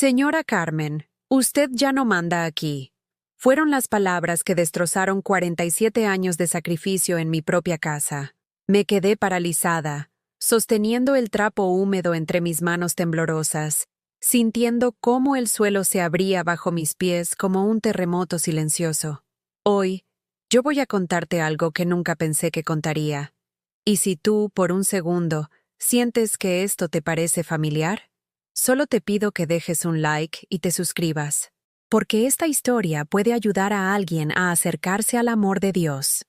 Señora Carmen, usted ya no manda aquí. Fueron las palabras que destrozaron 47 años de sacrificio en mi propia casa. Me quedé paralizada, sosteniendo el trapo húmedo entre mis manos temblorosas, sintiendo cómo el suelo se abría bajo mis pies como un terremoto silencioso. Hoy, yo voy a contarte algo que nunca pensé que contaría. Y si tú, por un segundo, sientes que esto te parece familiar, solo te pido que dejes un like y te suscribas, porque esta historia puede ayudar a alguien a acercarse al amor de Dios.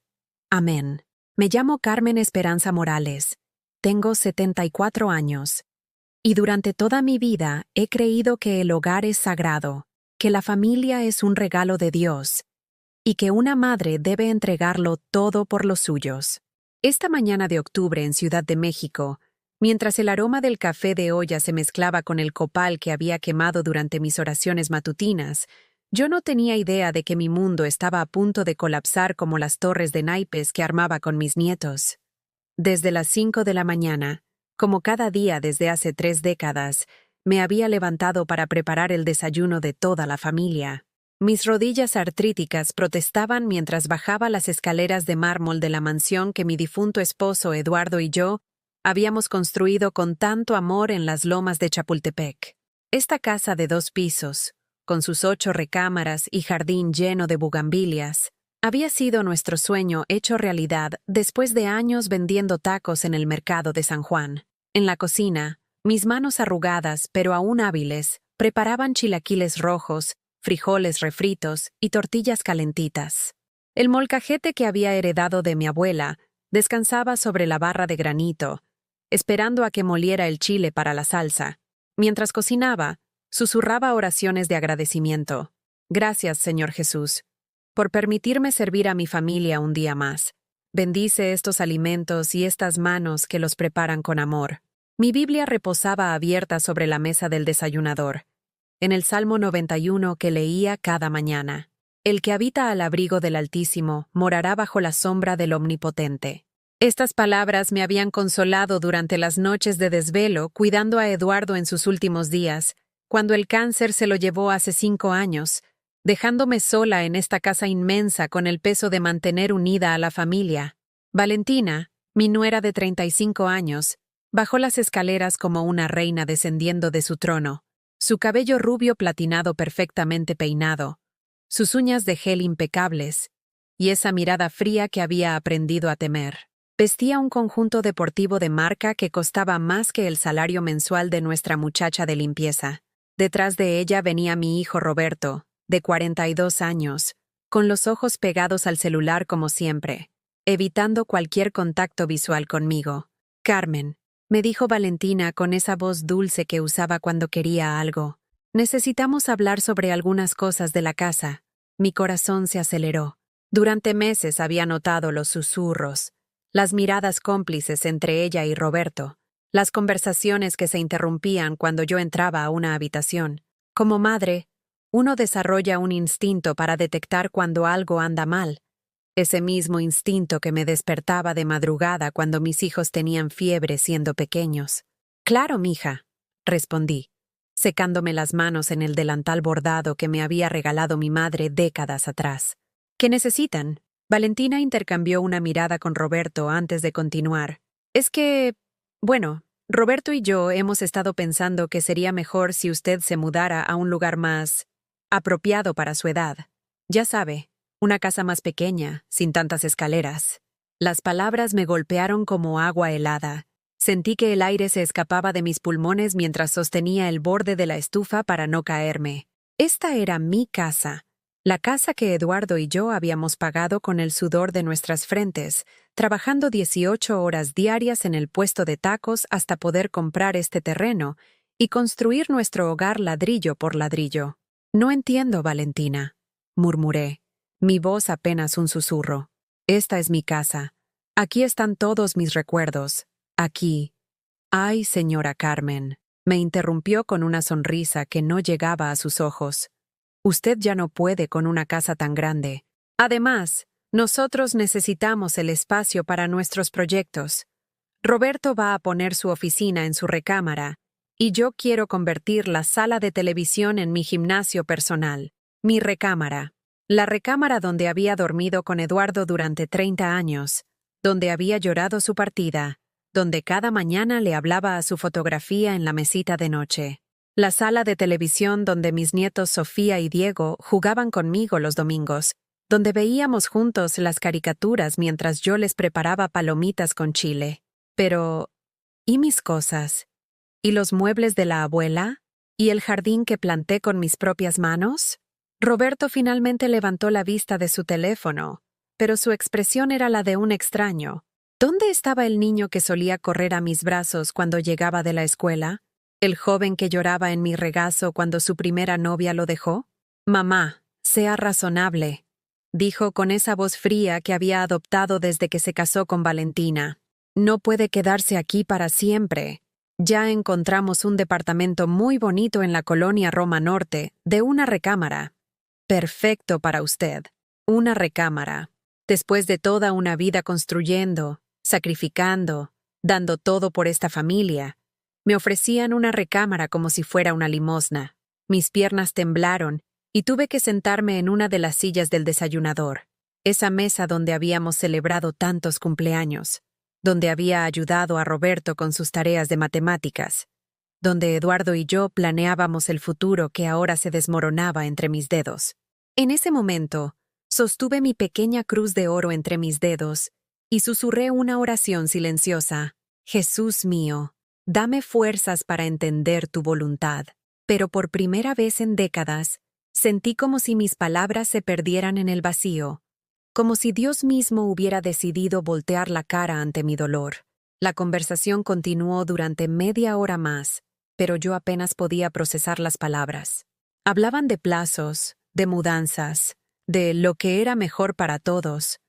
Amén. Me llamo Carmen Esperanza Morales. Tengo 74 años. Y durante toda mi vida he creído que el hogar es sagrado, que la familia es un regalo de Dios, y que una madre debe entregarlo todo por los suyos. Esta mañana de octubre en Ciudad de México, mientras el aroma del café de olla se mezclaba con el copal que había quemado durante mis oraciones matutinas, yo no tenía idea de que mi mundo estaba a punto de colapsar como las torres de naipes que armaba con mis nietos. Desde las 5 de la mañana, como cada día desde hace 3 décadas, me había levantado para preparar el desayuno de toda la familia. Mis rodillas artríticas protestaban mientras bajaba las escaleras de mármol de la mansión que mi difunto esposo Eduardo y yo habíamos construido con tanto amor en las lomas de Chapultepec. Esta casa de 2 pisos, con sus 8 recámaras y jardín lleno de bugambilias, había sido nuestro sueño hecho realidad después de años vendiendo tacos en el mercado de San Juan. En la cocina, mis manos arrugadas pero aún hábiles preparaban chilaquiles rojos, frijoles refritos y tortillas calentitas. El molcajete que había heredado de mi abuela descansaba sobre la barra de granito, esperando a que moliera el chile para la salsa. Mientras cocinaba, susurraba oraciones de agradecimiento. Gracias, Señor Jesús, por permitirme servir a mi familia un día más. Bendice estos alimentos y estas manos que los preparan con amor. Mi Biblia reposaba abierta sobre la mesa del desayunador, en el Salmo 91 que leía cada mañana. El que habita al abrigo del Altísimo morará bajo la sombra del Omnipotente. Estas palabras me habían consolado durante las noches de desvelo cuidando a Eduardo en sus últimos días, cuando el cáncer se lo llevó hace 5 años, dejándome sola en esta casa inmensa con el peso de mantener unida a la familia. Valentina, mi nuera de 35 años, bajó las escaleras como una reina descendiendo de su trono, su cabello rubio platinado perfectamente peinado, sus uñas de gel impecables, y esa mirada fría que había aprendido a temer. Vestía un conjunto deportivo de marca que costaba más que el salario mensual de nuestra muchacha de limpieza. Detrás de ella venía mi hijo Roberto, de 42 años, con los ojos pegados al celular como siempre, evitando cualquier contacto visual conmigo. Carmen, me dijo Valentina con esa voz dulce que usaba cuando quería algo. Necesitamos hablar sobre algunas cosas de la casa. Mi corazón se aceleró. Durante meses había notado los susurros, las miradas cómplices entre ella y Roberto, las conversaciones que se interrumpían cuando yo entraba a una habitación. Como madre, uno desarrolla un instinto para detectar cuando algo anda mal. Ese mismo instinto que me despertaba de madrugada cuando mis hijos tenían fiebre siendo pequeños. Claro, mija, respondí, secándome las manos en el delantal bordado que me había regalado mi madre décadas atrás. ¿Qué necesitan? Valentina intercambió una mirada con Roberto antes de continuar. Es que, bueno, Roberto y yo hemos estado pensando que sería mejor si usted se mudara a un lugar más apropiado para su edad. Ya sabe, una casa más pequeña, sin tantas escaleras. Las palabras me golpearon como agua helada. Sentí que el aire se escapaba de mis pulmones mientras sostenía el borde de la estufa para no caerme. Esta era mi casa, la casa que Eduardo y yo habíamos pagado con el sudor de nuestras frentes, trabajando 18 horas diarias en el puesto de tacos hasta poder comprar este terreno y construir nuestro hogar ladrillo por ladrillo. No entiendo, Valentina, murmuré, mi voz apenas un susurro. Esta es mi casa. Aquí están todos mis recuerdos. Aquí. Ay, señora Carmen, me interrumpió con una sonrisa que no llegaba a sus ojos. Usted ya no puede con una casa tan grande. Además, nosotros necesitamos el espacio para nuestros proyectos. Roberto va a poner su oficina en su recámara, Y yo quiero convertir la sala de televisión en mi gimnasio personal, mi recámara. La recámara donde había dormido con Eduardo durante 30 años, donde había llorado su partida, donde cada mañana le hablaba a su fotografía en la mesita de noche. La sala de televisión donde mis nietos Sofía y Diego jugaban conmigo los domingos, donde veíamos juntos las caricaturas mientras yo les preparaba palomitas con chile. Pero, ¿y mis cosas? ¿Y los muebles de la abuela? ¿Y el jardín que planté con mis propias manos? Roberto finalmente levantó la vista de su teléfono, pero su expresión era la de un extraño. ¿Dónde estaba el niño que solía correr a mis brazos cuando llegaba de la escuela? ¿El joven que lloraba en mi regazo cuando su primera novia lo dejó? Mamá, sea razonable, dijo con esa voz fría que había adoptado desde que se casó con Valentina. No puede quedarse aquí para siempre. Ya encontramos un departamento muy bonito en la colonia Roma Norte, de una recámara. Perfecto para usted. Una recámara. Después de toda una vida construyendo, sacrificando, dando todo por esta familia, me ofrecían una recámara como si fuera una limosna. Mis piernas temblaron y tuve que sentarme en una de las sillas del desayunador, esa mesa donde habíamos celebrado tantos cumpleaños, donde había ayudado a Roberto con sus tareas de matemáticas, donde Eduardo y yo planeábamos el futuro que ahora se desmoronaba entre mis dedos. En ese momento, sostuve mi pequeña cruz de oro entre mis dedos y susurré una oración silenciosa. Jesús mío, dame fuerzas para entender tu voluntad. Pero por primera vez en décadas, sentí como si mis palabras se perdieran en el vacío, como si Dios mismo hubiera decidido voltear la cara ante mi dolor. La conversación continuó durante media hora más, pero yo apenas podía procesar las palabras. Hablaban de plazos, de mudanzas, de lo que era mejor para todos,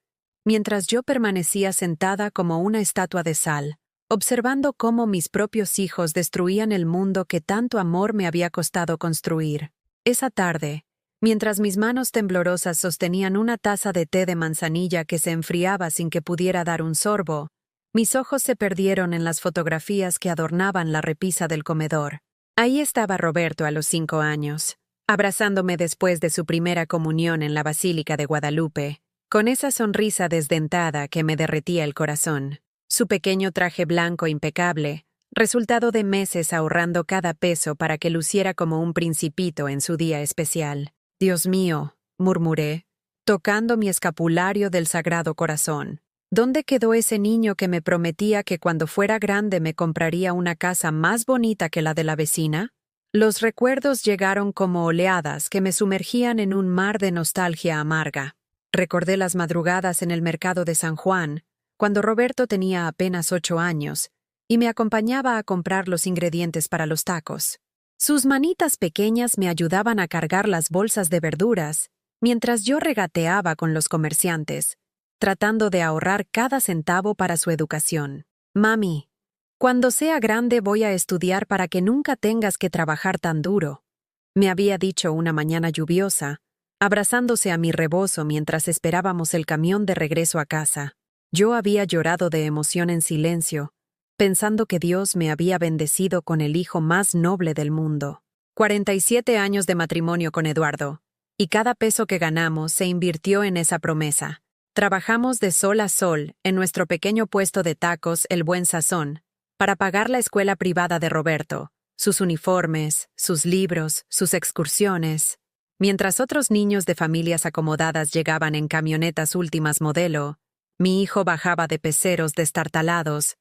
mientras yo permanecía sentada como una estatua de sal, observando cómo mis propios hijos destruían el mundo que tanto amor me había costado construir. Esa tarde, mientras mis manos temblorosas sostenían una taza de té de manzanilla que se enfriaba sin que pudiera dar un sorbo, mis ojos se perdieron en las fotografías que adornaban la repisa del comedor. Ahí estaba Roberto a los 5 años, abrazándome después de su primera comunión en la Basílica de Guadalupe, con esa sonrisa desdentada que me derretía el corazón. Su pequeño traje blanco impecable, resultado de meses ahorrando cada peso para que luciera como un principito en su día especial. Dios mío, murmuré, tocando mi escapulario del Sagrado Corazón. ¿Dónde quedó ese niño que me prometía que cuando fuera grande me compraría una casa más bonita que la de la vecina? Los recuerdos llegaron como oleadas que me sumergían en un mar de nostalgia amarga. Recordé las madrugadas en el mercado de San Juan, cuando Roberto tenía apenas 8 años, y me acompañaba a comprar los ingredientes para los tacos. Sus manitas pequeñas me ayudaban a cargar las bolsas de verduras, mientras yo regateaba con los comerciantes, tratando de ahorrar cada centavo para su educación. Mami, cuando sea grande voy a estudiar para que nunca tengas que trabajar tan duro, me había dicho una mañana lluviosa, abrazándose a mi rebozo mientras esperábamos el camión de regreso a casa. Yo había llorado de emoción en silencio, pensando que Dios me había bendecido con el hijo más noble del mundo. 47 años de matrimonio con Eduardo, y cada peso que ganamos se invirtió en esa promesa. Trabajamos de sol a sol en nuestro pequeño puesto de tacos El Buen Sazón, para pagar la escuela privada de Roberto, sus uniformes, sus libros, sus excursiones. Mientras otros niños de familias acomodadas llegaban en camionetas últimas modelo, mi hijo bajaba de peceros destartalados,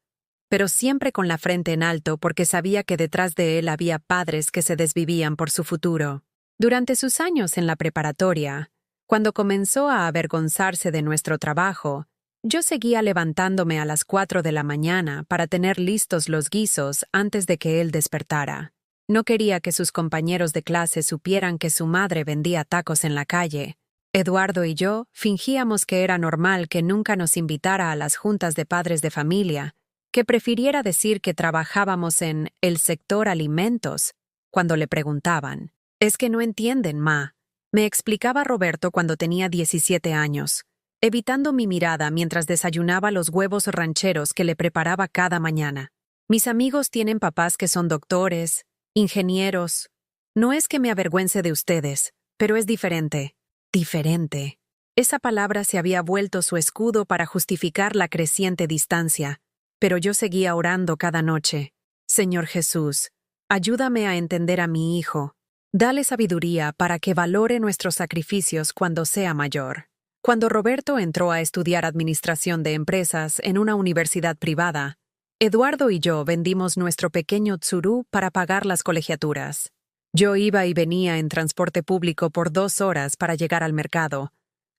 pero siempre con la frente en alto porque sabía que detrás de él había padres que se desvivían por su futuro. Durante sus años en la preparatoria, cuando comenzó a avergonzarse de nuestro trabajo, yo seguía levantándome a las 4 de la mañana para tener listos los guisos antes de que él despertara. No quería que sus compañeros de clase supieran que su madre vendía tacos en la calle. Eduardo y yo fingíamos que era normal que nunca nos invitara a las juntas de padres de familia, que prefiriera decir que trabajábamos en el sector alimentos, cuando le preguntaban. «Es que no entienden, ma», me explicaba Roberto cuando tenía 17 años, evitando mi mirada mientras desayunaba los huevos rancheros que le preparaba cada mañana. «Mis amigos tienen papás que son doctores, Ingenieros. No es que me avergüence de ustedes, pero es diferente. Diferente. Esa palabra se había vuelto su escudo para justificar la creciente distancia, pero yo seguía orando cada noche. Señor Jesús, ayúdame a entender a mi hijo. Dale sabiduría para que valore nuestros sacrificios cuando sea mayor. Cuando Roberto entró a estudiar administración de empresas en una universidad privada, Eduardo y yo vendimos nuestro pequeño Tsuru para pagar las colegiaturas. Yo iba y venía en transporte público por 2 horas para llegar al mercado,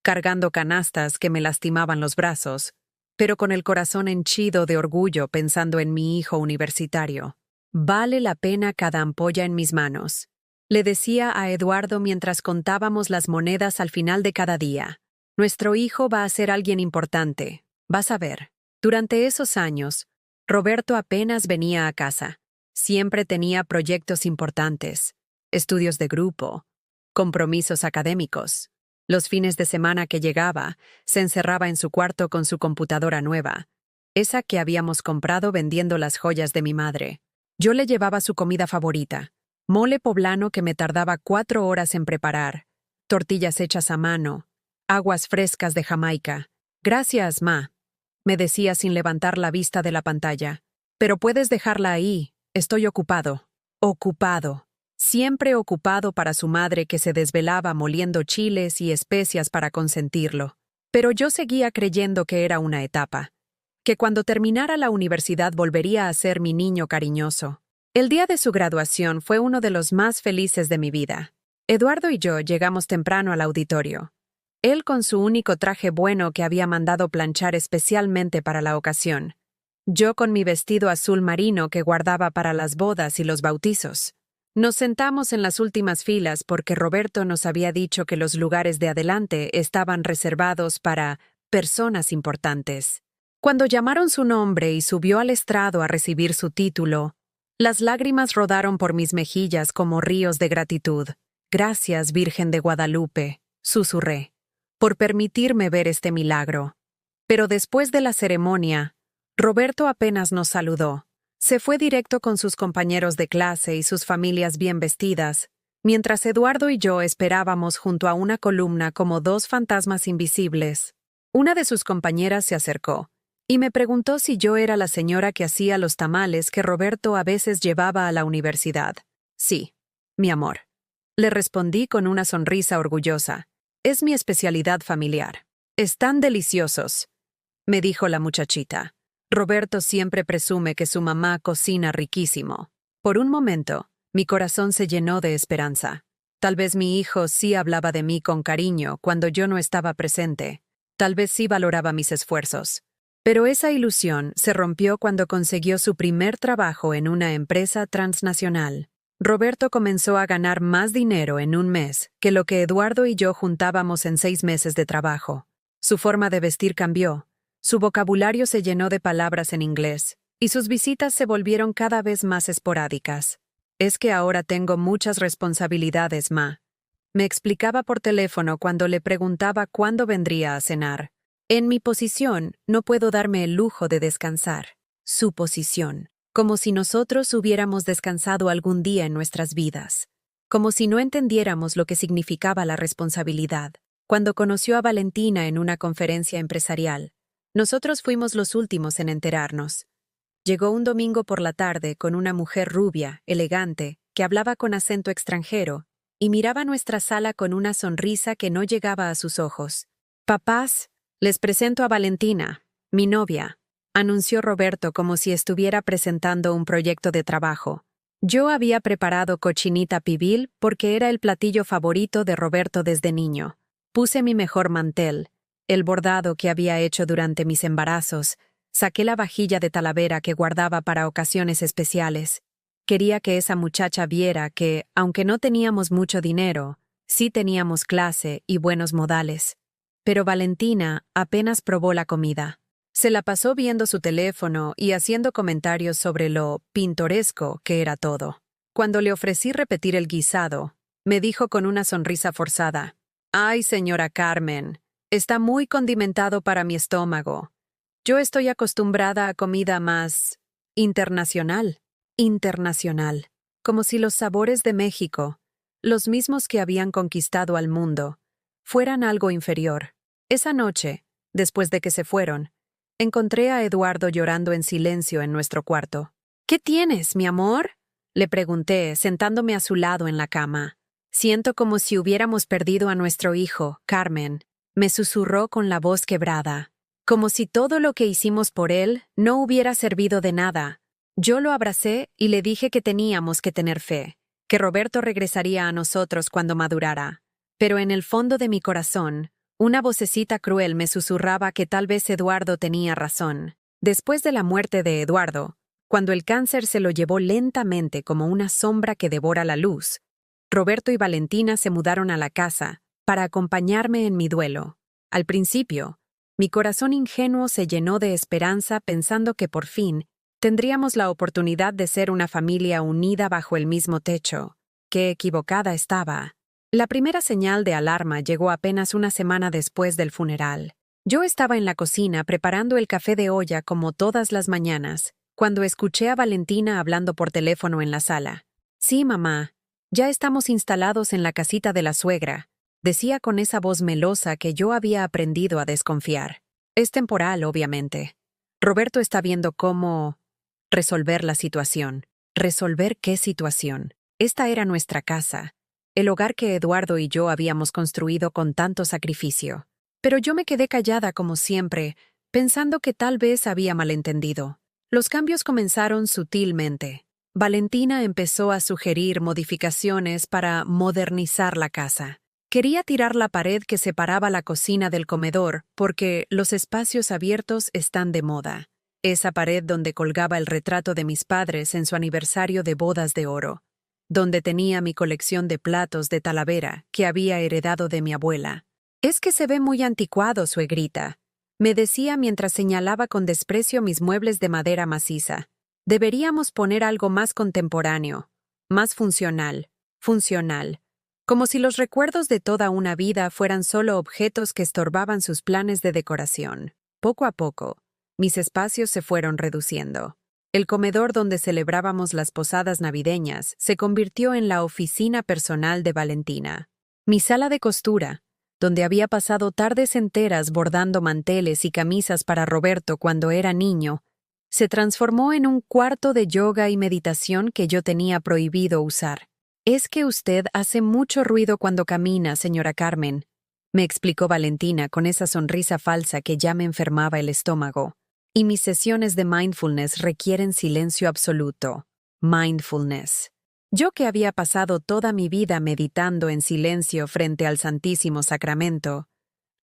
cargando canastas que me lastimaban los brazos, pero con el corazón henchido de orgullo pensando en mi hijo universitario. Vale la pena cada ampolla en mis manos, le decía a Eduardo mientras contábamos las monedas al final de cada día. Nuestro hijo va a ser alguien importante, vas a ver. Durante esos años, Roberto apenas venía a casa. Siempre tenía proyectos importantes, estudios de grupo, compromisos académicos. Los fines de semana que llegaba, se encerraba en su cuarto con su computadora nueva, esa que habíamos comprado vendiendo las joyas de mi madre. Yo le llevaba su comida favorita, mole poblano que me tardaba 4 horas en preparar, tortillas hechas a mano, aguas frescas de Jamaica. Gracias, ma, me decía sin levantar la vista de la pantalla. Pero puedes dejarla ahí, estoy ocupado. Ocupado. Siempre ocupado para su madre que se desvelaba moliendo chiles y especias para consentirlo. Pero yo seguía creyendo que era una etapa, que cuando terminara la universidad volvería a ser mi niño cariñoso. El día de su graduación fue uno de los más felices de mi vida. Eduardo y yo llegamos temprano al auditorio. Él con su único traje bueno que había mandado planchar especialmente para la ocasión. Yo con mi vestido azul marino que guardaba para las bodas y los bautizos. Nos sentamos en las últimas filas porque Roberto nos había dicho que los lugares de adelante estaban reservados para personas importantes. Cuando llamaron su nombre y subió al estrado a recibir su título, las lágrimas rodaron por mis mejillas como ríos de gratitud. Gracias, Virgen de Guadalupe, susurré, por permitirme ver este milagro. Pero después de la ceremonia, Roberto apenas nos saludó. Se fue directo con sus compañeros de clase y sus familias bien vestidas, mientras Eduardo y yo esperábamos junto a una columna como 2 fantasmas invisibles. Una de sus compañeras se acercó y me preguntó si yo era la señora que hacía los tamales que Roberto a veces llevaba a la universidad. Sí, mi amor. Le respondí con una sonrisa orgullosa. Es mi especialidad familiar. Están deliciosos, me dijo la muchachita. Roberto siempre presume que su mamá cocina riquísimo. Por un momento, mi corazón se llenó de esperanza. Tal vez mi hijo sí hablaba de mí con cariño cuando yo no estaba presente. Tal vez sí valoraba mis esfuerzos. Pero esa ilusión se rompió cuando consiguió su primer trabajo en una empresa transnacional. Roberto comenzó a ganar más dinero en un mes que lo que Eduardo y yo juntábamos en 6 meses de trabajo. Su forma de vestir cambió, su vocabulario se llenó de palabras en inglés, y sus visitas se volvieron cada vez más esporádicas. Es que ahora tengo muchas responsabilidades, ma. Me explicaba por teléfono cuando le preguntaba cuándo vendría a cenar. En mi posición, no puedo darme el lujo de descansar. Su posición. Como si nosotros hubiéramos descansado algún día en nuestras vidas. Como si no entendiéramos lo que significaba la responsabilidad. Cuando conoció a Valentina en una conferencia empresarial, nosotros fuimos los últimos en enterarnos. Llegó un domingo por la tarde con una mujer rubia, elegante, que hablaba con acento extranjero, y miraba nuestra sala con una sonrisa que no llegaba a sus ojos. Papás, les presento a Valentina, mi novia, anunció Roberto como si estuviera presentando un proyecto de trabajo. Yo había preparado cochinita pibil porque era el platillo favorito de Roberto desde niño. Puse mi mejor mantel, el bordado que había hecho durante mis embarazos, saqué la vajilla de Talavera que guardaba para ocasiones especiales. Quería que esa muchacha viera que, aunque no teníamos mucho dinero, sí teníamos clase y buenos modales. Pero Valentina apenas probó la comida. Se la pasó viendo su teléfono y haciendo comentarios sobre lo pintoresco que era todo. Cuando le ofrecí repetir el guisado, me dijo con una sonrisa forzada: «Ay, señora Carmen, está muy condimentado para mi estómago. Yo estoy acostumbrada a comida más internacional». Internacional. como si los sabores de México, los mismos que habían conquistado al mundo, fueran algo inferior. Esa noche, después de que se fueron, encontré a Eduardo llorando en silencio en nuestro cuarto. ¿Qué tienes, mi amor?, le pregunté, sentándome a su lado en la cama. Siento como si hubiéramos perdido a nuestro hijo, Carmen, me susurró con la voz quebrada, como si todo lo que hicimos por él no hubiera servido de nada. Yo lo abracé y le dije que teníamos que tener fe, que Roberto regresaría a nosotros cuando madurara. Pero en el fondo de mi corazón, una vocecita cruel me susurraba que tal vez Eduardo tenía razón. Después de la muerte de Eduardo, cuando el cáncer se lo llevó lentamente como una sombra que devora la luz, Roberto y Valentina se mudaron a la casa para acompañarme en mi duelo. Al principio, mi corazón ingenuo se llenó de esperanza pensando que por fin tendríamos la oportunidad de ser una familia unida bajo el mismo techo. Qué equivocada estaba. La primera señal de alarma llegó apenas una semana después del funeral. Yo estaba en la cocina preparando el café de olla como todas las mañanas, cuando escuché a Valentina hablando por teléfono en la sala. Sí, mamá, ya estamos instalados en la casita de la suegra, decía con esa voz melosa que yo había aprendido a desconfiar. Es temporal, obviamente. Roberto está viendo cómo resolver la situación. ¿Resolver qué situación? Esta era nuestra casa, el hogar que Eduardo y yo habíamos construido con tanto sacrificio. Pero yo me quedé callada como siempre, pensando que tal vez había malentendido. Los cambios comenzaron sutilmente. Valentina empezó a sugerir modificaciones para modernizar la casa. Quería tirar la pared que separaba la cocina del comedor porque los espacios abiertos están de moda. Esa pared donde colgaba el retrato de mis padres en su aniversario de bodas de oro, donde tenía mi colección de platos de Talavera que había heredado de mi abuela. Es que se ve muy anticuado, suegrita, me decía mientras señalaba con desprecio mis muebles de madera maciza. Deberíamos poner algo más contemporáneo, más funcional, como si los recuerdos de toda una vida fueran solo objetos que estorbaban sus planes de decoración. Poco a poco, mis espacios se fueron reduciendo. El comedor donde celebrábamos las posadas navideñas se convirtió en la oficina personal de Valentina. Mi sala de costura, donde había pasado tardes enteras bordando manteles y camisas para Roberto cuando era niño, se transformó en un cuarto de yoga y meditación que yo tenía prohibido usar. Es que usted hace mucho ruido cuando camina, señora Carmen, me explicó Valentina con esa sonrisa falsa que ya me enfermaba el estómago. Y mis sesiones de mindfulness requieren silencio absoluto. Mindfulness. Yo que había pasado toda mi vida meditando en silencio frente al Santísimo Sacramento,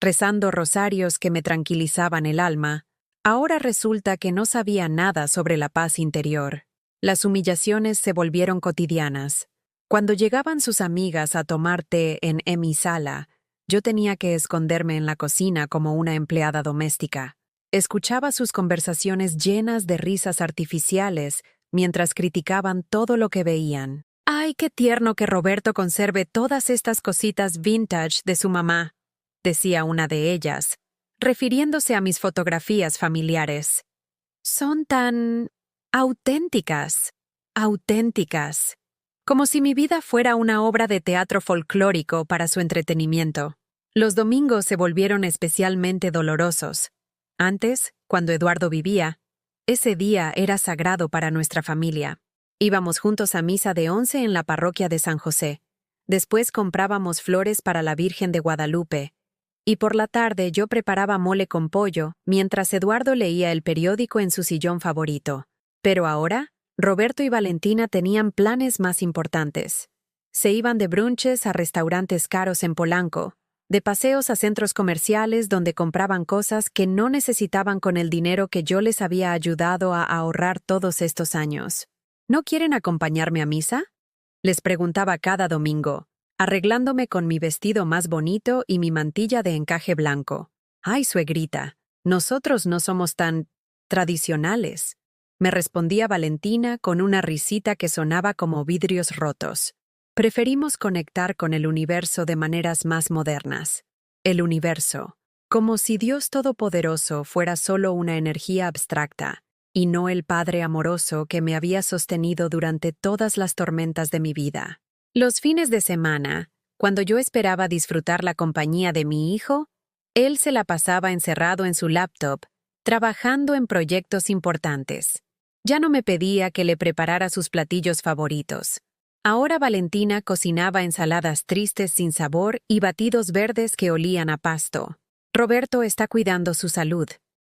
rezando rosarios que me tranquilizaban el alma, ahora resulta que no sabía nada sobre la paz interior. Las humillaciones se volvieron cotidianas. Cuando llegaban sus amigas a tomar té en mi sala, yo tenía que esconderme en la cocina como una empleada doméstica. Escuchaba sus conversaciones llenas de risas artificiales mientras criticaban todo lo que veían. ¡Ay, qué tierno que Roberto conserve todas estas cositas vintage de su mamá!, decía una de ellas, refiriéndose a mis fotografías familiares. Son tan auténticas, como si mi vida fuera una obra de teatro folclórico para su entretenimiento. Los domingos se volvieron especialmente dolorosos. Antes, cuando Eduardo vivía, ese día era sagrado para nuestra familia. Íbamos juntos a misa de 11 en la parroquia de San José. Después comprábamos flores para la Virgen de Guadalupe. Y por la tarde yo preparaba mole con pollo, mientras Eduardo leía el periódico en su sillón favorito. Pero ahora, Roberto y Valentina tenían planes más importantes. Se iban de brunches a restaurantes caros en Polanco, de paseos a centros comerciales donde compraban cosas que no necesitaban con el dinero que yo les había ayudado a ahorrar todos estos años. ¿No quieren acompañarme a misa?, les preguntaba cada domingo, arreglándome con mi vestido más bonito y mi mantilla de encaje blanco. «Ay, suegrita, nosotros no somos tan tradicionales», me respondía Valentina con una risita que sonaba como vidrios rotos. Preferimos conectar con el universo de maneras más modernas. El universo, como si Dios Todopoderoso fuera solo una energía abstracta, y no el padre amoroso que me había sostenido durante todas las tormentas de mi vida. Los fines de semana, cuando yo esperaba disfrutar la compañía de mi hijo, él se la pasaba encerrado en su laptop, trabajando en proyectos importantes. Ya no me pedía que le preparara sus platillos favoritos. Ahora Valentina cocinaba ensaladas tristes sin sabor y batidos verdes que olían a pasto. Roberto está cuidando su salud,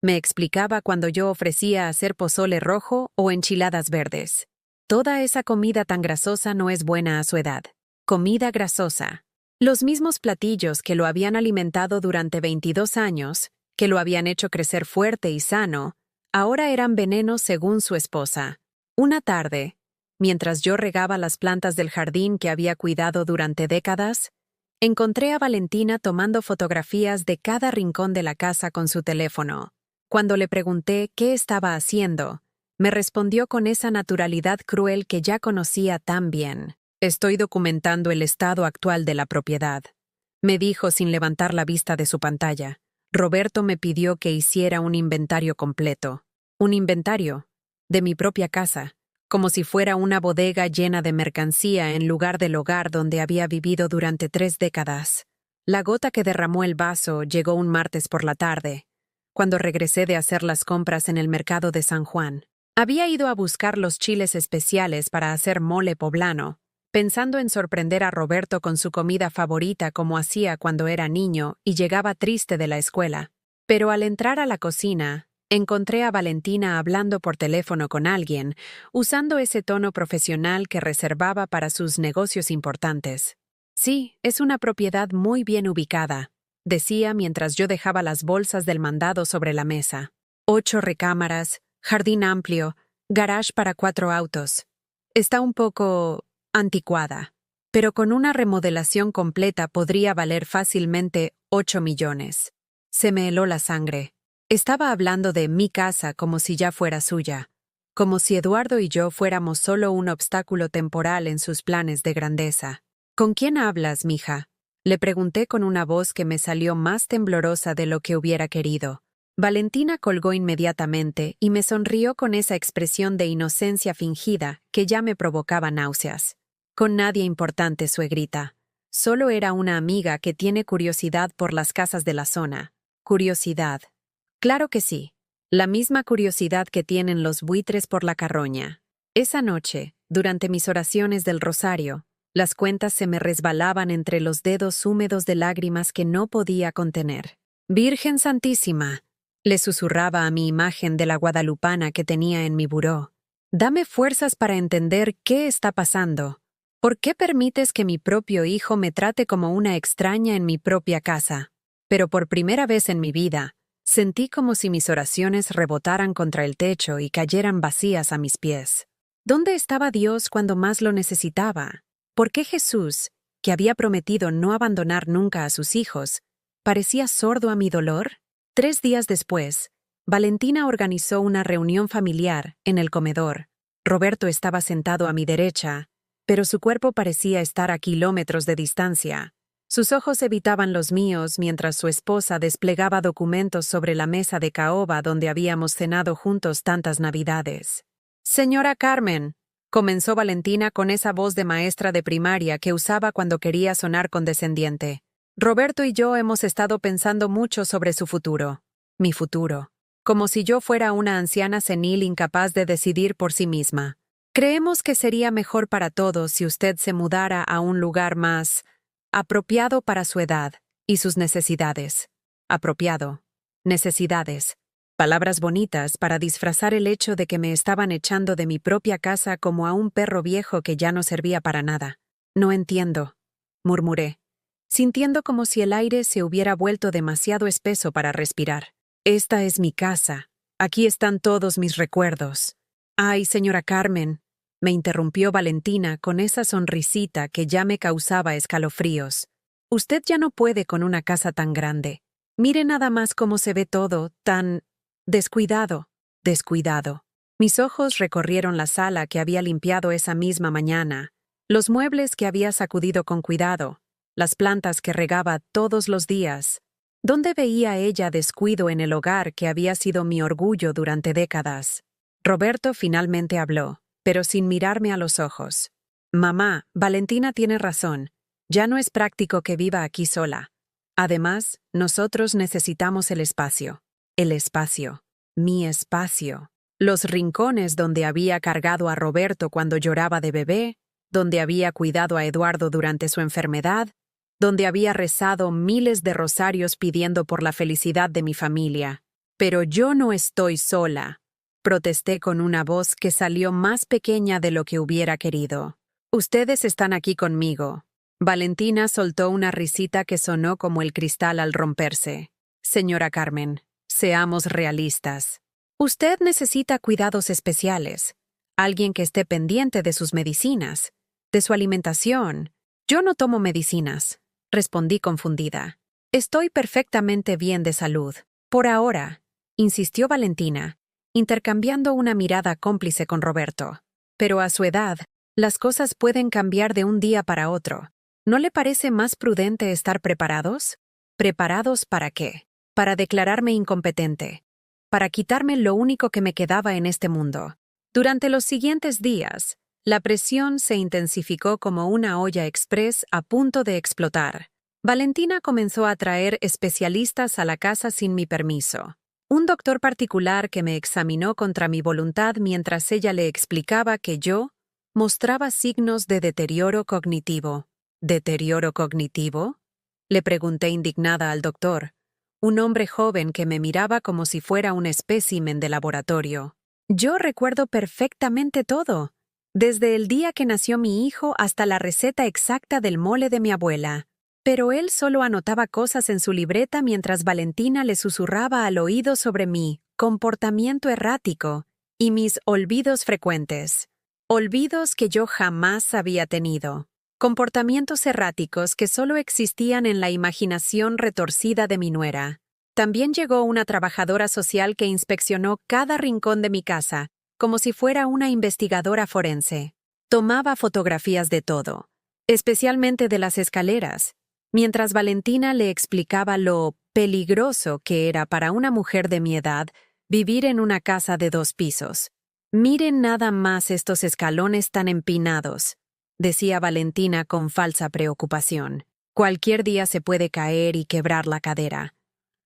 me explicaba cuando yo ofrecía hacer pozole rojo o enchiladas verdes. Toda esa comida tan grasosa no es buena a su edad. Comida grasosa. Los mismos platillos que lo habían alimentado durante 22 años, que lo habían hecho crecer fuerte y sano, ahora eran venenos según su esposa. Una tarde, mientras yo regaba las plantas del jardín que había cuidado durante décadas, encontré a Valentina tomando fotografías de cada rincón de la casa con su teléfono. Cuando le pregunté qué estaba haciendo, me respondió con esa naturalidad cruel que ya conocía tan bien. Estoy documentando el estado actual de la propiedad, me dijo sin levantar la vista de su pantalla. Roberto me pidió que hiciera un inventario completo. Un inventario de mi propia casa, como si fuera una bodega llena de mercancía en lugar del hogar donde había vivido durante 3 décadas. La gota que derramó el vaso llegó un martes por la tarde, cuando regresé de hacer las compras en el mercado de San Juan. Había ido a buscar los chiles especiales para hacer mole poblano, pensando en sorprender a Roberto con su comida favorita como hacía cuando era niño y llegaba triste de la escuela. Pero al entrar a la cocina, encontré a Valentina hablando por teléfono con alguien, usando ese tono profesional que reservaba para sus negocios importantes. Sí, es una propiedad muy bien ubicada, decía mientras yo dejaba las bolsas del mandado sobre la mesa. 8 recámaras, jardín amplio, garage para 4 autos. Está un poco anticuada, pero con una remodelación completa podría valer fácilmente 8 millones. Se me heló la sangre. Estaba hablando de mi casa como si ya fuera suya, como si Eduardo y yo fuéramos solo un obstáculo temporal en sus planes de grandeza. ¿Con quién hablas, mija?, le pregunté con una voz que me salió más temblorosa de lo que hubiera querido. Valentina colgó inmediatamente y me sonrió con esa expresión de inocencia fingida que ya me provocaba náuseas. Con nadie importante, suegrita. Solo era una amiga que tiene curiosidad por las casas de la zona. Curiosidad. Claro que sí. La misma curiosidad que tienen los buitres por la carroña. Esa noche, durante mis oraciones del rosario, las cuentas se me resbalaban entre los dedos húmedos de lágrimas que no podía contener. «Virgen Santísima», le susurraba a mi imagen de la guadalupana que tenía en mi buró. «Dame fuerzas para entender qué está pasando. ¿Por qué permites que mi propio hijo me trate como una extraña en mi propia casa?» Pero por primera vez en mi vida, sentí como si mis oraciones rebotaran contra el techo y cayeran vacías a mis pies. ¿Dónde estaba Dios cuando más lo necesitaba? ¿Por qué Jesús, que había prometido no abandonar nunca a sus hijos, parecía sordo a mi dolor? 3 días después, Valentina organizó una reunión familiar en el comedor. Roberto estaba sentado a mi derecha, pero su cuerpo parecía estar a kilómetros de distancia. Sus ojos evitaban los míos mientras su esposa desplegaba documentos sobre la mesa de caoba donde habíamos cenado juntos tantas navidades. «Señora Carmen», comenzó Valentina con esa voz de maestra de primaria que usaba cuando quería sonar condescendiente. «Roberto y yo hemos estado pensando mucho sobre su futuro. Mi futuro. Como si yo fuera una anciana senil incapaz de decidir por sí misma. Creemos que sería mejor para todos si usted se mudara a un lugar más apropiado para su edad y sus necesidades. Apropiado. Necesidades. Palabras bonitas para disfrazar el hecho de que me estaban echando de mi propia casa como a un perro viejo que ya no servía para nada. No entiendo», murmuré, sintiendo como si el aire se hubiera vuelto demasiado espeso para respirar. «Esta es mi casa. Aquí están todos mis recuerdos». «Ay, señora Carmen», me interrumpió Valentina con esa sonrisita que ya me causaba escalofríos. «Usted ya no puede con una casa tan grande. Mire nada más cómo se ve todo, tan descuidado». Descuidado. Mis ojos recorrieron la sala que había limpiado esa misma mañana, los muebles que había sacudido con cuidado, las plantas que regaba todos los días. ¿Dónde veía ella descuido en el hogar que había sido mi orgullo durante décadas? Roberto finalmente habló, pero sin mirarme a los ojos. Mamá, Valentina tiene razón. Ya no es práctico que viva aquí sola. Además, nosotros necesitamos el espacio. El espacio. Mi espacio. Los rincones donde había cargado a Roberto cuando lloraba de bebé, donde había cuidado a Eduardo durante su enfermedad, donde había rezado miles de rosarios pidiendo por la felicidad de mi familia. Pero yo no estoy sola, protesté con una voz que salió más pequeña de lo que hubiera querido. Ustedes están aquí conmigo. Valentina soltó una risita que sonó como el cristal al romperse. Señora Carmen, seamos realistas. Usted necesita cuidados especiales, alguien que esté pendiente de sus medicinas, de su alimentación. Yo no tomo medicinas, respondí confundida. Estoy perfectamente bien de salud. Por ahora, insistió Valentina, intercambiando una mirada cómplice con Roberto. Pero a su edad, las cosas pueden cambiar de un día para otro. ¿No le parece más prudente estar preparados? ¿Preparados para qué? Para declararme incompetente. Para quitarme lo único que me quedaba en este mundo. Durante los siguientes días, la presión se intensificó como una olla express a punto de explotar. Valentina comenzó a traer especialistas a la casa sin mi permiso. Un doctor particular que me examinó contra mi voluntad mientras ella le explicaba que yo mostraba signos de deterioro cognitivo. ¿Deterioro cognitivo? Le pregunté indignada al doctor, un hombre joven que me miraba como si fuera un espécimen de laboratorio. Yo recuerdo perfectamente todo, desde el día que nació mi hijo hasta la receta exacta del mole de mi abuela. Pero él solo anotaba cosas en su libreta mientras Valentina le susurraba al oído sobre mi comportamiento errático y mis olvidos frecuentes. Olvidos que yo jamás había tenido. Comportamientos erráticos que solo existían en la imaginación retorcida de mi nuera. También llegó una trabajadora social que inspeccionó cada rincón de mi casa, como si fuera una investigadora forense. Tomaba fotografías de todo, especialmente de las escaleras, mientras Valentina le explicaba lo peligroso que era para una mujer de mi edad vivir en una casa de 2 pisos. Miren nada más estos escalones tan empinados, decía Valentina con falsa preocupación. Cualquier día se puede caer y quebrar la cadera.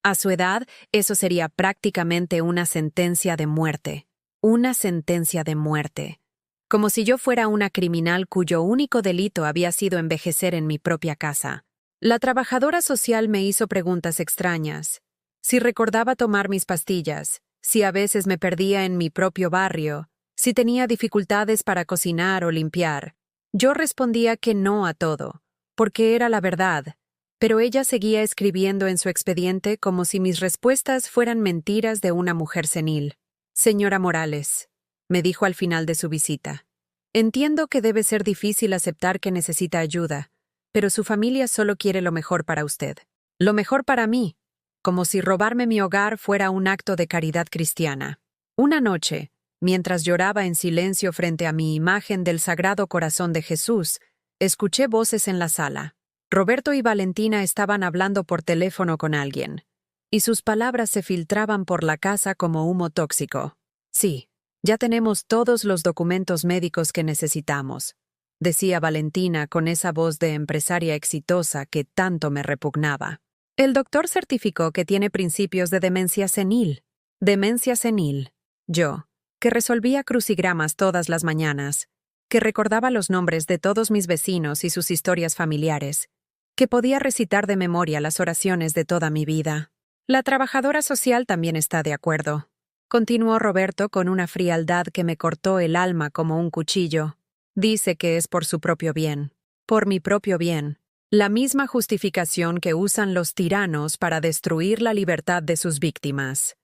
A su edad, eso sería prácticamente una sentencia de muerte. Una sentencia de muerte. Como si yo fuera una criminal cuyo único delito había sido envejecer en mi propia casa. La trabajadora social me hizo preguntas extrañas. Si recordaba tomar mis pastillas, si a veces me perdía en mi propio barrio, si tenía dificultades para cocinar o limpiar. Yo respondía que no a todo, porque era la verdad, pero ella seguía escribiendo en su expediente como si mis respuestas fueran mentiras de una mujer senil. Señora Morales, me dijo al final de su visita, entiendo que debe ser difícil aceptar que necesita ayuda, pero su familia solo quiere lo mejor para usted. Lo mejor para mí, como si robarme mi hogar fuera un acto de caridad cristiana. Una noche, mientras lloraba en silencio frente a mi imagen del Sagrado Corazón de Jesús, escuché voces en la sala. Roberto y Valentina estaban hablando por teléfono con alguien, y sus palabras se filtraban por la casa como humo tóxico. Sí, ya tenemos todos los documentos médicos que necesitamos, decía Valentina con esa voz de empresaria exitosa que tanto me repugnaba. El doctor certificó que tiene principios de demencia senil. Demencia senil. Yo, que resolvía crucigramas todas las mañanas, que recordaba los nombres de todos mis vecinos y sus historias familiares, que podía recitar de memoria las oraciones de toda mi vida. La trabajadora social también está de acuerdo, continuó Roberto con una frialdad que me cortó el alma como un cuchillo. Dice que es por su propio bien, por mi propio bien. La misma justificación que usan los tiranos para destruir la libertad de sus víctimas.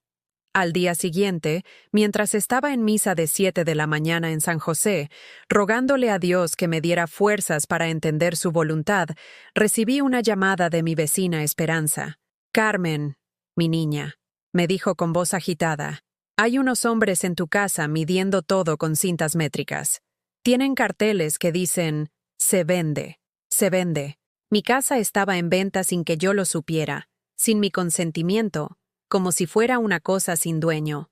Al día siguiente, mientras estaba en misa de 7 de la mañana en San José, rogándole a Dios que me diera fuerzas para entender su voluntad, recibí una llamada de mi vecina Esperanza. Carmen, mi niña, me dijo con voz agitada, hay unos hombres en tu casa midiendo todo con cintas métricas. Tienen carteles que dicen, se vende, se vende. Mi casa estaba en venta sin que yo lo supiera, sin mi consentimiento, como si fuera una cosa sin dueño.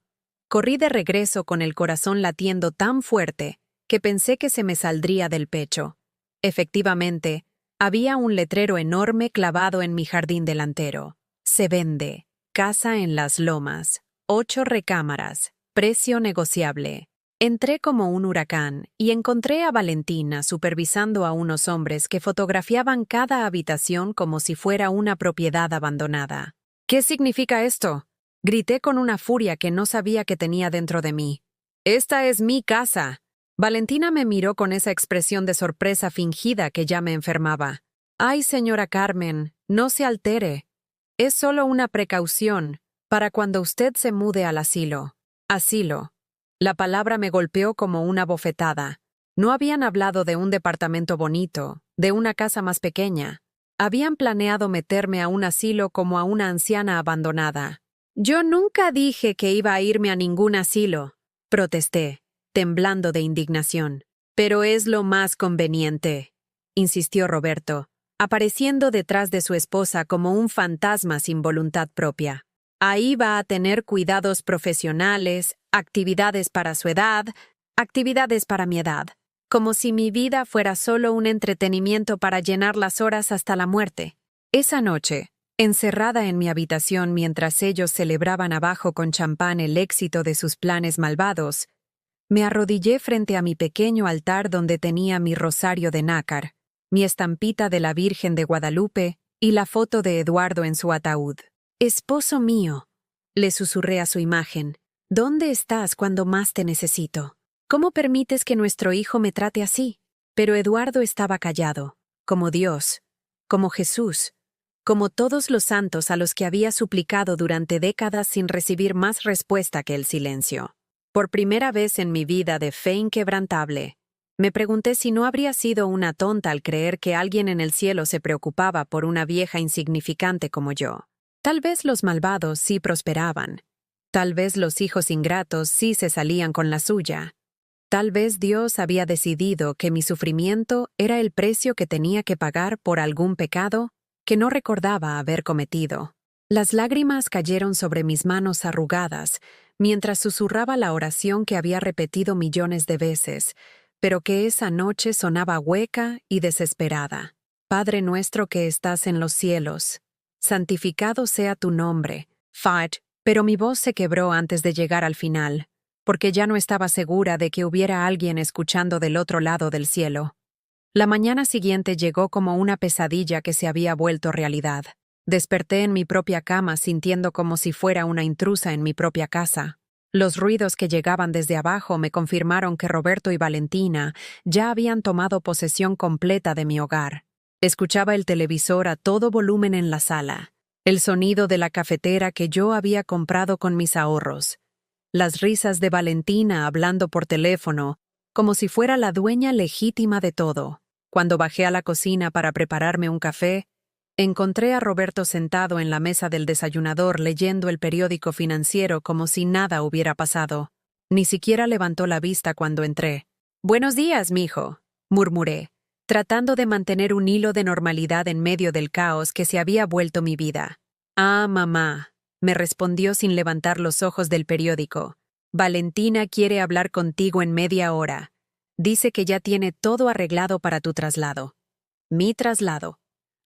Corrí de regreso con el corazón latiendo tan fuerte que pensé que se me saldría del pecho. Efectivamente, había un letrero enorme clavado en mi jardín delantero. Se vende. Casa en Las Lomas. 8 recámaras. Precio negociable. Entré como un huracán y encontré a Valentina supervisando a unos hombres que fotografiaban cada habitación como si fuera una propiedad abandonada. ¿Qué significa esto? Grité con una furia que no sabía que tenía dentro de mí. ¡Esta es mi casa! Valentina me miró con esa expresión de sorpresa fingida que ya me enfermaba. ¡Ay, señora Carmen, no se altere! Es solo una precaución para cuando usted se mude al asilo. Asilo. La palabra me golpeó como una bofetada. No habían hablado de un departamento bonito, de una casa más pequeña. Habían planeado meterme a un asilo como a una anciana abandonada. Yo nunca dije que iba a irme a ningún asilo, protesté, temblando de indignación. Pero es lo más conveniente, insistió Roberto, apareciendo detrás de su esposa como un fantasma sin voluntad propia. Ahí va a tener cuidados profesionales, actividades para su edad, actividades para mi edad, como si mi vida fuera solo un entretenimiento para llenar las horas hasta la muerte. Esa noche, encerrada en mi habitación mientras ellos celebraban abajo con champán el éxito de sus planes malvados, me arrodillé frente a mi pequeño altar donde tenía mi rosario de nácar, mi estampita de la Virgen de Guadalupe y la foto de Eduardo en su ataúd. «Esposo mío», le susurré a su imagen, «¿dónde estás cuando más te necesito? ¿Cómo permites que nuestro hijo me trate así?» Pero Eduardo estaba callado, como Dios, como Jesús, como todos los santos a los que había suplicado durante décadas sin recibir más respuesta que el silencio. Por primera vez en mi vida de fe inquebrantable, me pregunté si no habría sido una tonta al creer que alguien en el cielo se preocupaba por una vieja insignificante como yo. Tal vez los malvados sí prosperaban. Tal vez los hijos ingratos sí se salían con la suya. Tal vez Dios había decidido que mi sufrimiento era el precio que tenía que pagar por algún pecado que no recordaba haber cometido. Las lágrimas cayeron sobre mis manos arrugadas mientras susurraba la oración que había repetido millones de veces, pero que esa noche sonaba hueca y desesperada. Padre nuestro que estás en los cielos, santificado sea tu nombre. Fart, pero mi voz se quebró antes de llegar al final, porque ya no estaba segura de que hubiera alguien escuchando del otro lado del cielo. La mañana siguiente llegó como una pesadilla que se había vuelto realidad. Desperté en mi propia cama sintiendo como si fuera una intrusa en mi propia casa. Los ruidos que llegaban desde abajo me confirmaron que Roberto y Valentina ya habían tomado posesión completa de mi hogar. Escuchaba el televisor a todo volumen en la sala, el sonido de la cafetera que yo había comprado con mis ahorros, las risas de Valentina hablando por teléfono, como si fuera la dueña legítima de todo. Cuando bajé a la cocina para prepararme un café, encontré a Roberto sentado en la mesa del desayunador leyendo el periódico financiero como si nada hubiera pasado. Ni siquiera levantó la vista cuando entré. «Buenos días, mijo», murmuré, tratando de mantener un hilo de normalidad en medio del caos que se había vuelto mi vida. «Ah, mamá», me respondió sin levantar los ojos del periódico. «Valentina quiere hablar contigo en media hora. Dice que ya tiene todo arreglado para tu traslado». Mi traslado.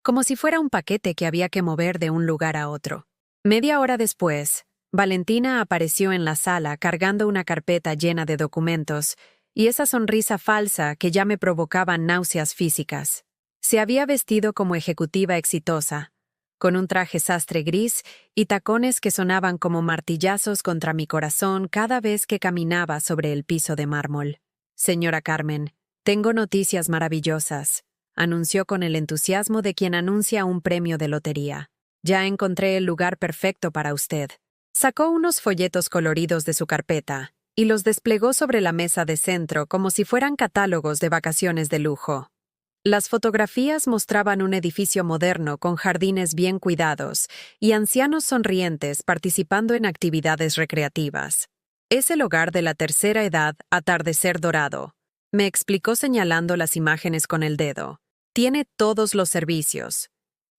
Como si fuera un paquete que había que mover de un lugar a otro. Media hora después, Valentina apareció en la sala cargando una carpeta llena de documentos y esa sonrisa falsa que ya me provocaba náuseas físicas. Se había vestido como ejecutiva exitosa, con un traje sastre gris y tacones que sonaban como martillazos contra mi corazón cada vez que caminaba sobre el piso de mármol. «Señora Carmen, tengo noticias maravillosas», anunció con el entusiasmo de quien anuncia un premio de lotería. «Ya encontré el lugar perfecto para usted». Sacó unos folletos coloridos de su carpeta y los desplegó sobre la mesa de centro como si fueran catálogos de vacaciones de lujo. Las fotografías mostraban un edificio moderno con jardines bien cuidados y ancianos sonrientes participando en actividades recreativas. «Es el hogar de la tercera edad, Atardecer Dorado», me explicó señalando las imágenes con el dedo. «Tiene todos los servicios.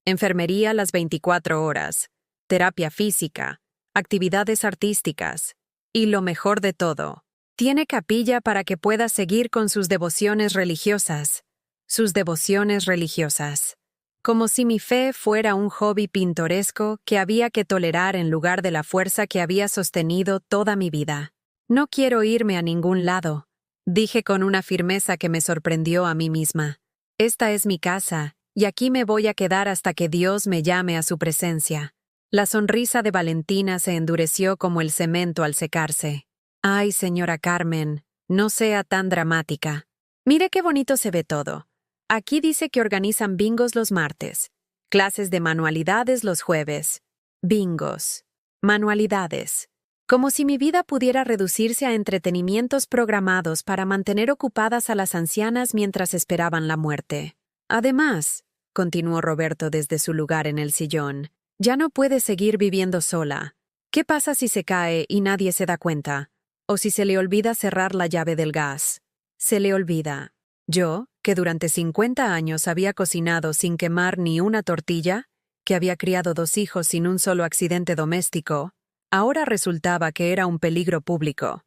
Enfermería las 24 horas, terapia física, actividades artísticas Y lo mejor de todo, tiene capilla para que pueda seguir con sus devociones religiosas. Sus devociones religiosas. Como si mi fe fuera un hobby pintoresco que había que tolerar en lugar de la fuerza que había sostenido toda mi vida. No quiero irme a ningún lado, dije con una firmeza que me sorprendió a mí misma. Esta es mi casa, y aquí me voy a quedar hasta que Dios me llame a su presencia. La sonrisa de Valentina se endureció como el cemento al secarse. Ay, señora Carmen, no sea tan dramática. Mire qué bonito se ve todo. Aquí dice que organizan bingos los martes, clases de manualidades los jueves. Bingos. Manualidades. Como si mi vida pudiera reducirse a entretenimientos programados para mantener ocupadas a las ancianas mientras esperaban la muerte. Además, continuó Roberto desde su lugar en el sillón, ya no puede seguir viviendo sola. ¿Qué pasa si se cae y nadie se da cuenta? ¿O si se le olvida cerrar la llave del gas? Se le olvida. Yo, que durante 50 años había cocinado sin quemar ni una tortilla, que había criado 2 hijos sin un solo accidente doméstico, ahora resultaba que era un peligro público.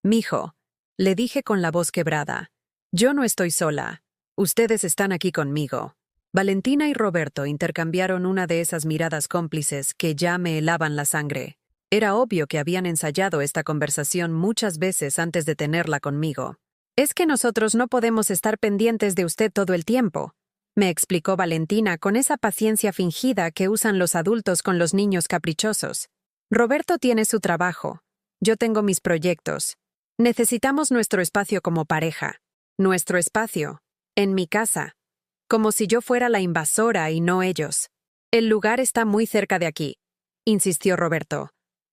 Mijo, le dije con la voz quebrada, yo no estoy sola. Ustedes están aquí conmigo. Valentina y Roberto intercambiaron una de esas miradas cómplices que ya me helaban la sangre. Era obvio que habían ensayado esta conversación muchas veces antes de tenerla conmigo. Es que nosotros no podemos estar pendientes de usted todo el tiempo, me explicó Valentina con esa paciencia fingida que usan los adultos con los niños caprichosos. Roberto tiene su trabajo. Yo tengo mis proyectos. Necesitamos nuestro espacio como pareja. Nuestro espacio. En mi casa. Como si yo fuera la invasora y no ellos. El lugar está muy cerca de aquí, insistió Roberto.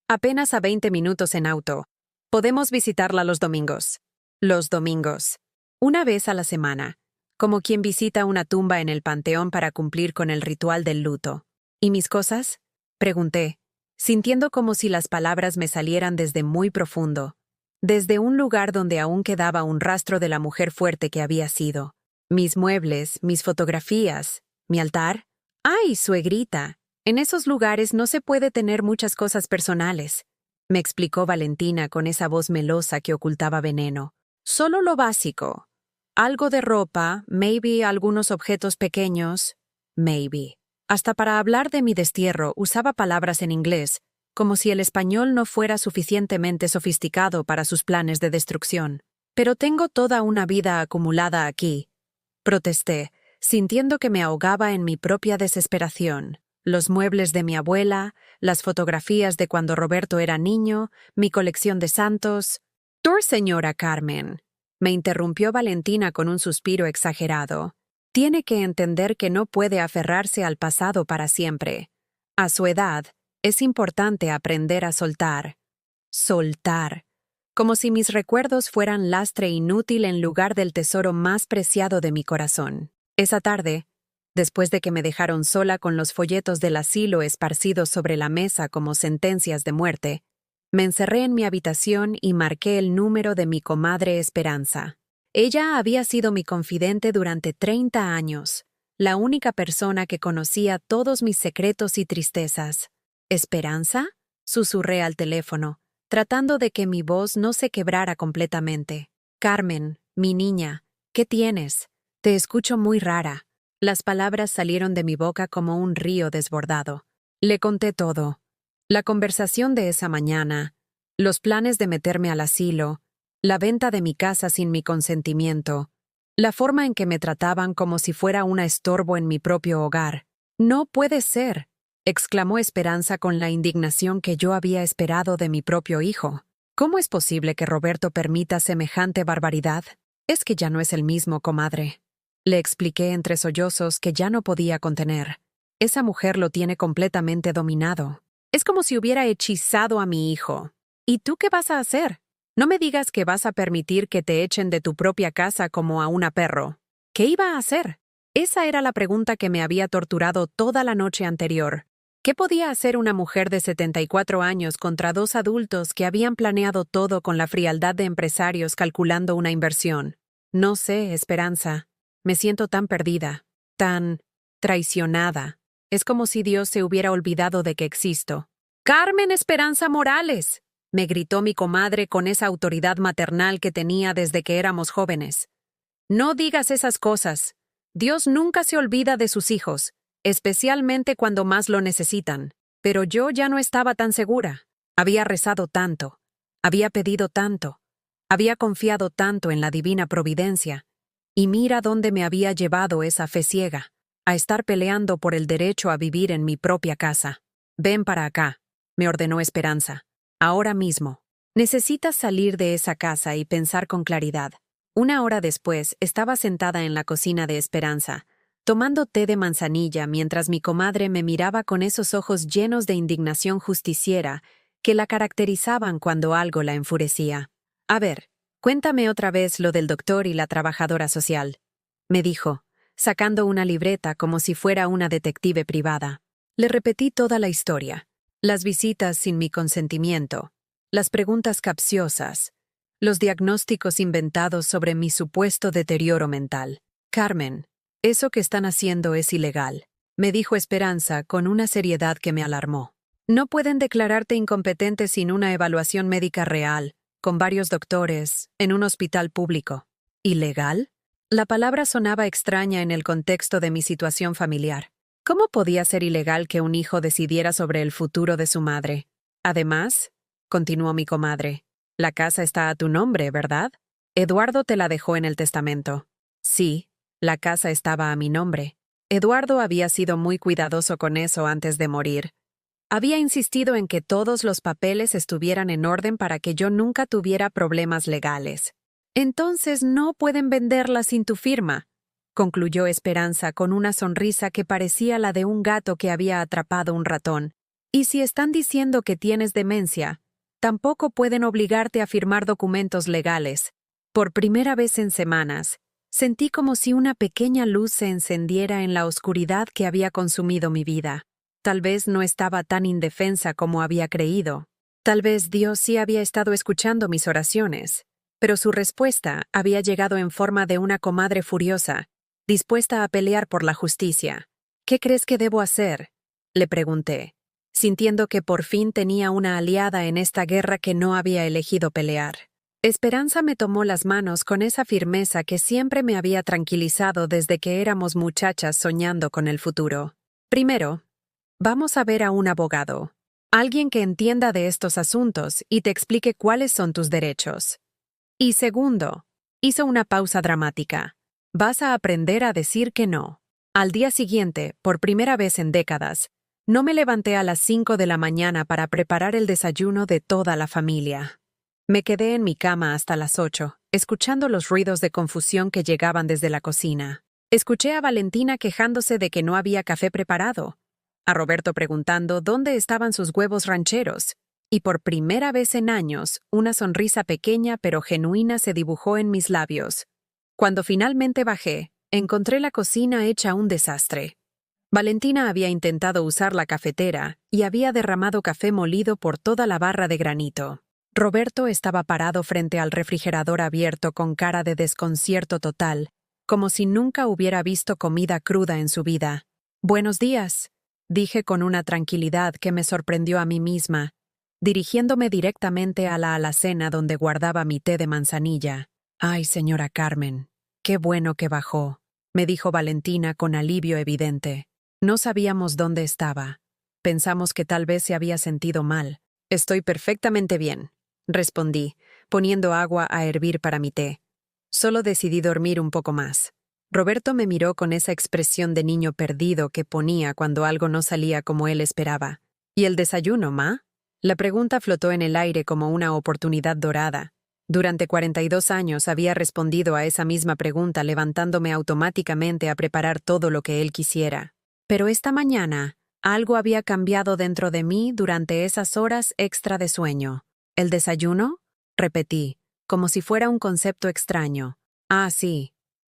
Apenas a 20 minutos en auto. Podemos visitarla los domingos. Los domingos. Una vez a la semana. Como quien visita una tumba en el panteón para cumplir con el ritual del luto. ¿Y mis cosas? Pregunté, sintiendo como si las palabras me salieran desde muy profundo. Desde un lugar donde aún quedaba un rastro de la mujer fuerte que había sido. Mis muebles, mis fotografías, mi altar. ¡Ay, suegrita! En esos lugares no se puede tener muchas cosas personales, me explicó Valentina con esa voz melosa que ocultaba veneno. Solo lo básico. Algo de ropa, maybe algunos objetos pequeños, maybe. Hasta para hablar de mi destierro usaba palabras en inglés, como si el español no fuera suficientemente sofisticado para sus planes de destrucción. Pero tengo toda una vida acumulada aquí, protesté, sintiendo que me ahogaba en mi propia desesperación. Los muebles de mi abuela, las fotografías de cuando Roberto era niño, mi colección de santos. «Tú, señora Carmen», me interrumpió Valentina con un suspiro exagerado. Tiene que entender que no puede aferrarse al pasado para siempre. A su edad, es importante aprender a soltar. Soltar. Como si mis recuerdos fueran lastre inútil en lugar del tesoro más preciado de mi corazón. Esa tarde, después de que me dejaron sola con los folletos del asilo esparcidos sobre la mesa como sentencias de muerte, me encerré en mi habitación y marqué el número de mi comadre Esperanza. Ella había sido mi confidente durante 30 años, la única persona que conocía todos mis secretos y tristezas. ¿Esperanza?, susurré al teléfono, tratando de que mi voz no se quebrara completamente. Carmen, mi niña, ¿qué tienes? Te escucho muy rara. Las palabras salieron de mi boca como un río desbordado. Le conté todo. La conversación de esa mañana, los planes de meterme al asilo, la venta de mi casa sin mi consentimiento, la forma en que me trataban como si fuera una estorbo en mi propio hogar. «No puede ser», exclamó Esperanza con la indignación que yo había esperado de mi propio hijo. «¿Cómo es posible que Roberto permita semejante barbaridad? Es que ya no es el mismo, comadre». Le expliqué entre sollozos que ya no podía contener. Esa mujer lo tiene completamente dominado. Es como si hubiera hechizado a mi hijo. ¿Y tú qué vas a hacer? No me digas que vas a permitir que te echen de tu propia casa como a una perro. ¿Qué iba a hacer? Esa era la pregunta que me había torturado toda la noche anterior. ¿Qué podía hacer una mujer de 74 años contra 2 adultos que habían planeado todo con la frialdad de empresarios calculando una inversión? No sé, Esperanza. Me siento tan perdida, tan traicionada. Es como si Dios se hubiera olvidado de que existo. «¡Carmen Esperanza Morales!», me gritó mi comadre con esa autoridad maternal que tenía desde que éramos jóvenes. No digas esas cosas. Dios nunca se olvida de sus hijos, especialmente cuando más lo necesitan. Pero yo ya no estaba tan segura. Había rezado tanto, había pedido tanto, había confiado tanto en la divina providencia. Y mira dónde me había llevado esa fe ciega, a estar peleando por el derecho a vivir en mi propia casa. Ven para acá, me ordenó Esperanza. Ahora mismo. Necesitas salir de esa casa y pensar con claridad. Una hora después, estaba sentada en la cocina de Esperanza, tomando té de manzanilla mientras mi comadre me miraba con esos ojos llenos de indignación justiciera que la caracterizaban cuando algo la enfurecía. A ver, cuéntame otra vez lo del doctor y la trabajadora social, me dijo, sacando una libreta como si fuera una detective privada. Le repetí toda la historia. Las visitas sin mi consentimiento, las preguntas capciosas, los diagnósticos inventados sobre mi supuesto deterioro mental. Carmen, eso que están haciendo es ilegal, me dijo Esperanza con una seriedad que me alarmó. No pueden declararte incompetente sin una evaluación médica real, con varios doctores, en un hospital público. ¿Ilegal? La palabra sonaba extraña en el contexto de mi situación familiar. ¿Cómo podía ser ilegal que un hijo decidiera sobre el futuro de su madre? Además, continuó mi comadre, la casa está a tu nombre, ¿verdad? Eduardo te la dejó en el testamento. Sí, la casa estaba a mi nombre. Eduardo había sido muy cuidadoso con eso antes de morir. Había insistido en que todos los papeles estuvieran en orden para que yo nunca tuviera problemas legales. Entonces no pueden venderla sin tu firma, concluyó Esperanza con una sonrisa que parecía la de un gato que había atrapado un ratón. Y si están diciendo que tienes demencia, tampoco pueden obligarte a firmar documentos legales. Por primera vez en semanas, sentí como si una pequeña luz se encendiera en la oscuridad que había consumido mi vida. Tal vez no estaba tan indefensa como había creído. Tal vez Dios sí había estado escuchando mis oraciones. Pero su respuesta había llegado en forma de una comadre furiosa, dispuesta a pelear por la justicia. ¿Qué crees que debo hacer?, le pregunté, sintiendo que por fin tenía una aliada en esta guerra que no había elegido pelear. Esperanza me tomó las manos con esa firmeza que siempre me había tranquilizado desde que éramos muchachas soñando con el futuro. Primero, vamos a ver a un abogado, alguien que entienda de estos asuntos y te explique cuáles son tus derechos. Y segundo, hizo una pausa dramática. Vas a aprender a decir que no. Al día siguiente, por primera vez en décadas, no me levanté a las 5 de la mañana para preparar el desayuno de toda la familia. Me quedé en mi cama hasta las 8, escuchando los ruidos de confusión que llegaban desde la cocina. Escuché a Valentina quejándose de que no había café preparado, a Roberto preguntando dónde estaban sus huevos rancheros, y por primera vez en años, una sonrisa pequeña pero genuina se dibujó en mis labios. Cuando finalmente bajé, encontré la cocina hecha un desastre. Valentina había intentado usar la cafetera y había derramado café molido por toda la barra de granito. Roberto estaba parado frente al refrigerador abierto con cara de desconcierto total, como si nunca hubiera visto comida cruda en su vida. «Buenos días», dije con una tranquilidad que me sorprendió a mí misma, dirigiéndome directamente a la alacena donde guardaba mi té de manzanilla. «Ay, señora Carmen, qué bueno que bajó», me dijo Valentina con alivio evidente. No sabíamos dónde estaba. Pensamos que tal vez se había sentido mal. «Estoy perfectamente bien», respondí, poniendo agua a hervir para mi té. Solo decidí dormir un poco más. Roberto me miró con esa expresión de niño perdido que ponía cuando algo no salía como él esperaba. «¿Y el desayuno, ma?». La pregunta flotó en el aire como una oportunidad dorada. Durante 42 años había respondido a esa misma pregunta levantándome automáticamente a preparar todo lo que él quisiera. Pero esta mañana, algo había cambiado dentro de mí durante esas horas extra de sueño. «¿El desayuno?», repetí, como si fuera un concepto extraño. «Ah, sí.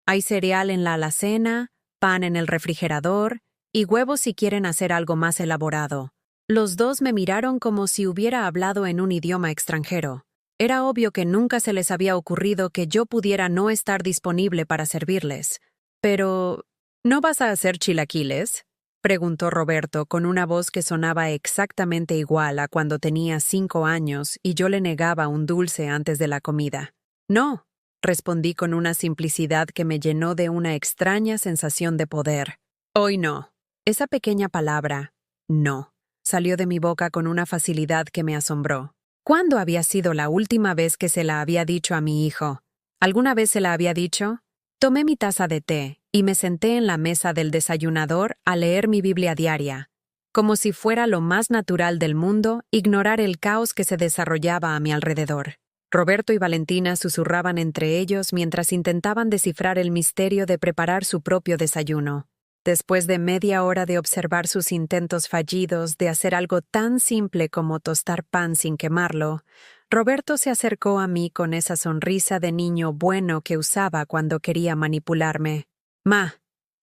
Hay cereal en la alacena, pan en el refrigerador y huevos si quieren hacer algo más elaborado». Los dos me miraron como si hubiera hablado en un idioma extranjero. Era obvio que nunca se les había ocurrido que yo pudiera no estar disponible para servirles. «Pero, ¿no vas a hacer chilaquiles?», preguntó Roberto con una voz que sonaba exactamente igual a cuando tenía 5 años y yo le negaba un dulce antes de la comida. No, respondí con una simplicidad que me llenó de una extraña sensación de poder. Hoy no. Esa pequeña palabra, no, salió de mi boca con una facilidad que me asombró. ¿Cuándo había sido la última vez que se la había dicho a mi hijo? ¿Alguna vez se la había dicho? Tomé mi taza de té y me senté en la mesa del desayunador a leer mi Biblia diaria, como si fuera lo más natural del mundo ignorar el caos que se desarrollaba a mi alrededor. Roberto y Valentina susurraban entre ellos mientras intentaban descifrar el misterio de preparar su propio desayuno. Después de media hora de observar sus intentos fallidos de hacer algo tan simple como tostar pan sin quemarlo, Roberto se acercó a mí con esa sonrisa de niño bueno que usaba cuando quería manipularme. «Ma,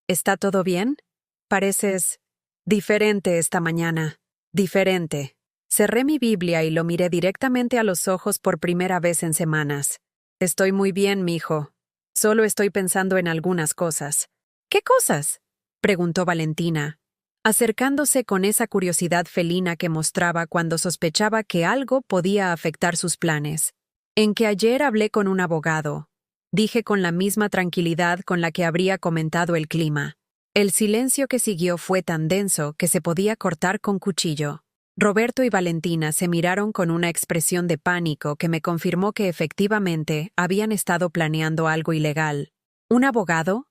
¿está todo bien? Pareces diferente esta mañana. Diferente». Cerré mi Biblia y lo miré directamente a los ojos por primera vez en semanas. «Estoy muy bien, mijo. Solo estoy pensando en algunas cosas». «¿Qué cosas?», preguntó Valentina, acercándose con esa curiosidad felina que mostraba cuando sospechaba que algo podía afectar sus planes. «En que ayer hablé con un abogado», dije con la misma tranquilidad con la que habría comentado el clima. El silencio que siguió fue tan denso que se podía cortar con cuchillo. Roberto y Valentina se miraron con una expresión de pánico que me confirmó que efectivamente habían estado planeando algo ilegal. «¿Un abogado?»,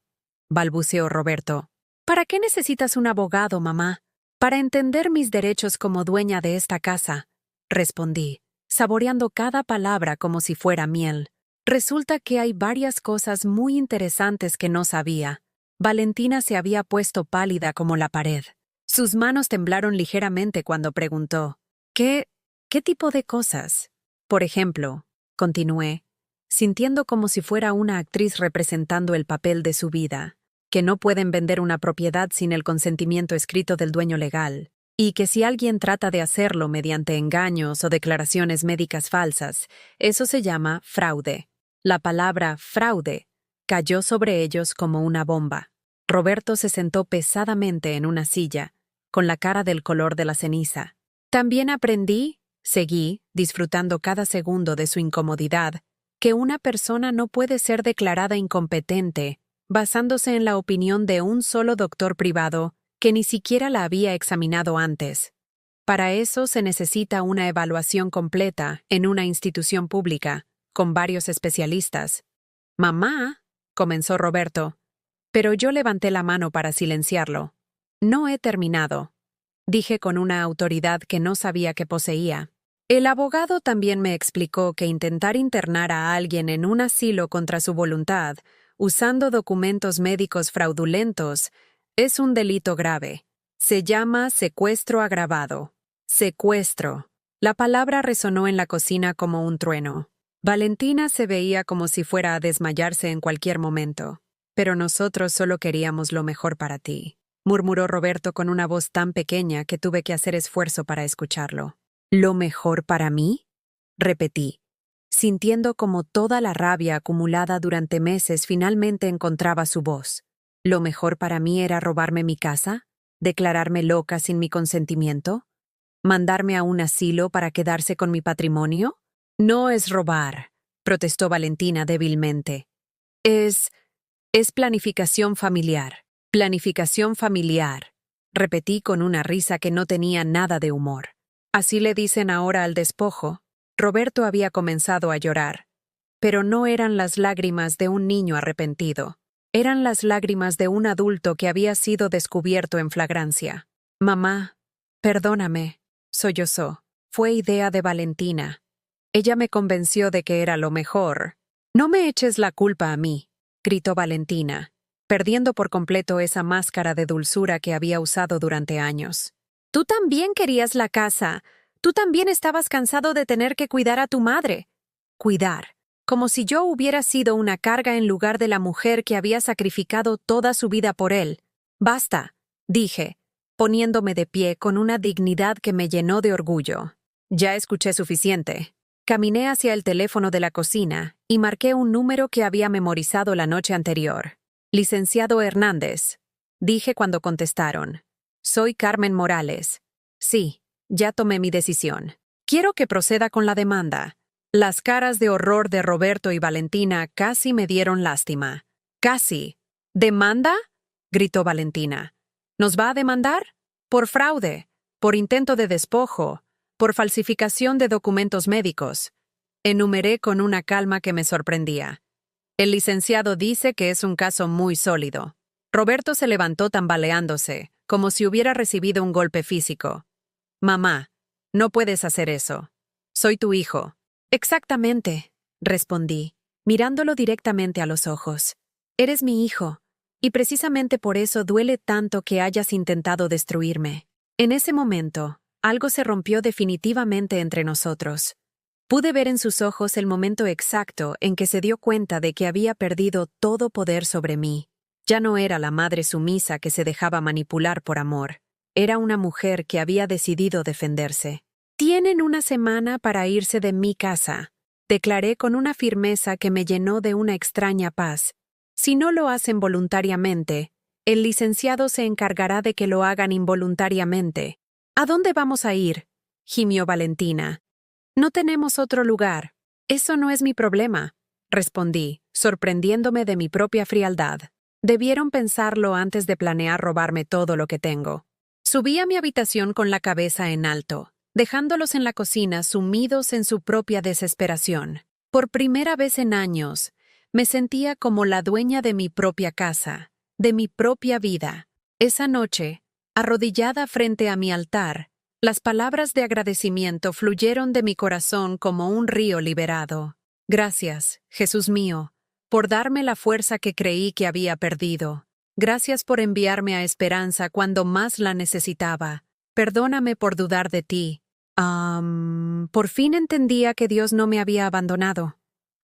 balbuceó Roberto. «¿Para qué necesitas un abogado, mamá?» «Para entender mis derechos como dueña de esta casa», respondí, saboreando cada palabra como si fuera miel. Resulta que hay varias cosas muy interesantes que no sabía. Valentina se había puesto pálida como la pared. Sus manos temblaron ligeramente cuando preguntó, ¿Qué tipo de cosas? Por ejemplo, continué, sintiendo como si fuera una actriz representando el papel de su vida, que no pueden vender una propiedad sin el consentimiento escrito del dueño legal, y que si alguien trata de hacerlo mediante engaños o declaraciones médicas falsas, eso se llama fraude. La palabra fraude cayó sobre ellos como una bomba. Roberto se sentó pesadamente en una silla, con la cara del color de la ceniza. También aprendí, seguí, disfrutando cada segundo de su incomodidad, que una persona no puede ser declarada incompetente basándose en la opinión de un solo doctor privado que ni siquiera la había examinado antes. Para eso se necesita una evaluación completa en una institución pública, con varios especialistas. «Mamá», comenzó Roberto, pero yo levanté la mano para silenciarlo. «No he terminado», dije con una autoridad que no sabía que poseía. El abogado también me explicó que intentar internar a alguien en un asilo contra su voluntad, usando documentos médicos fraudulentos, es un delito grave. Se llama secuestro agravado. Secuestro. La palabra resonó en la cocina como un trueno. Valentina se veía como si fuera a desmayarse en cualquier momento. «Pero nosotros solo queríamos lo mejor para ti», murmuró Roberto con una voz tan pequeña que tuve que hacer esfuerzo para escucharlo. «¿Lo mejor para mí?», repetí, sintiendo como toda la rabia acumulada durante meses finalmente encontraba su voz. ¿Lo mejor para mí era robarme mi casa? ¿Declararme loca sin mi consentimiento? ¿Mandarme a un asilo para quedarse con mi patrimonio? «No es robar», protestó Valentina débilmente. Es planificación familiar. Planificación familiar», repetí con una risa que no tenía nada de humor. «¿Así le dicen ahora al despojo?» Roberto había comenzado a llorar, pero no eran las lágrimas de un niño arrepentido. Eran las lágrimas de un adulto que había sido descubierto en flagrancia. «Mamá, perdóname», sollozó. «Fue idea de Valentina. Ella me convenció de que era lo mejor». «No me eches la culpa a mí», gritó Valentina, perdiendo por completo esa máscara de dulzura que había usado durante años. «Tú también querías la casa. Tú también estabas cansado de tener que cuidar a tu madre». «Cuidar. Como si yo hubiera sido una carga en lugar de la mujer que había sacrificado toda su vida por él. Basta», dije, poniéndome de pie con una dignidad que me llenó de orgullo. «Ya escuché suficiente». Caminé hacia el teléfono de la cocina y marqué un número que había memorizado la noche anterior. «Licenciado Hernández», dije cuando contestaron. Soy Carmen Morales. Sí, ya tomé mi decisión. Quiero que proceda con la demanda. Las caras de horror de Roberto y Valentina casi me dieron lástima. Casi. ¿Demanda? Gritó Valentina. ¿Nos va a demandar? Por fraude, por intento de despojo, por falsificación de documentos médicos. Enumeré con una calma que me sorprendía. El licenciado dice que es un caso muy sólido. Roberto se levantó tambaleándose, como si hubiera recibido un golpe físico. Mamá, no puedes hacer eso. Soy tu hijo. Exactamente, respondí, mirándolo directamente a los ojos. Eres mi hijo, y precisamente por eso duele tanto que hayas intentado destruirme. En ese momento, algo se rompió definitivamente entre nosotros. Pude ver en sus ojos el momento exacto en que se dio cuenta de que había perdido todo poder sobre mí. Ya no era la madre sumisa que se dejaba manipular por amor. Era una mujer que había decidido defenderse. Tienen una semana para irse de mi casa, declaré con una firmeza que me llenó de una extraña paz. Si no lo hacen voluntariamente, el licenciado se encargará de que lo hagan involuntariamente. ¿A dónde vamos a ir?, gimió Valentina. No tenemos otro lugar. Eso no es mi problema, respondí, sorprendiéndome de mi propia frialdad. Debieron pensarlo antes de planear robarme todo lo que tengo. Subí a mi habitación con la cabeza en alto, dejándolos en la cocina sumidos en su propia desesperación. Por primera vez en años, me sentía como la dueña de mi propia casa, de mi propia vida. Esa noche, arrodillada frente a mi altar, las palabras de agradecimiento fluyeron de mi corazón como un río liberado. Gracias, Jesús mío, por darme la fuerza que creí que había perdido. Gracias por enviarme a esperanza cuando más la necesitaba. Perdóname por dudar de ti. Por fin entendía que Dios no me había abandonado.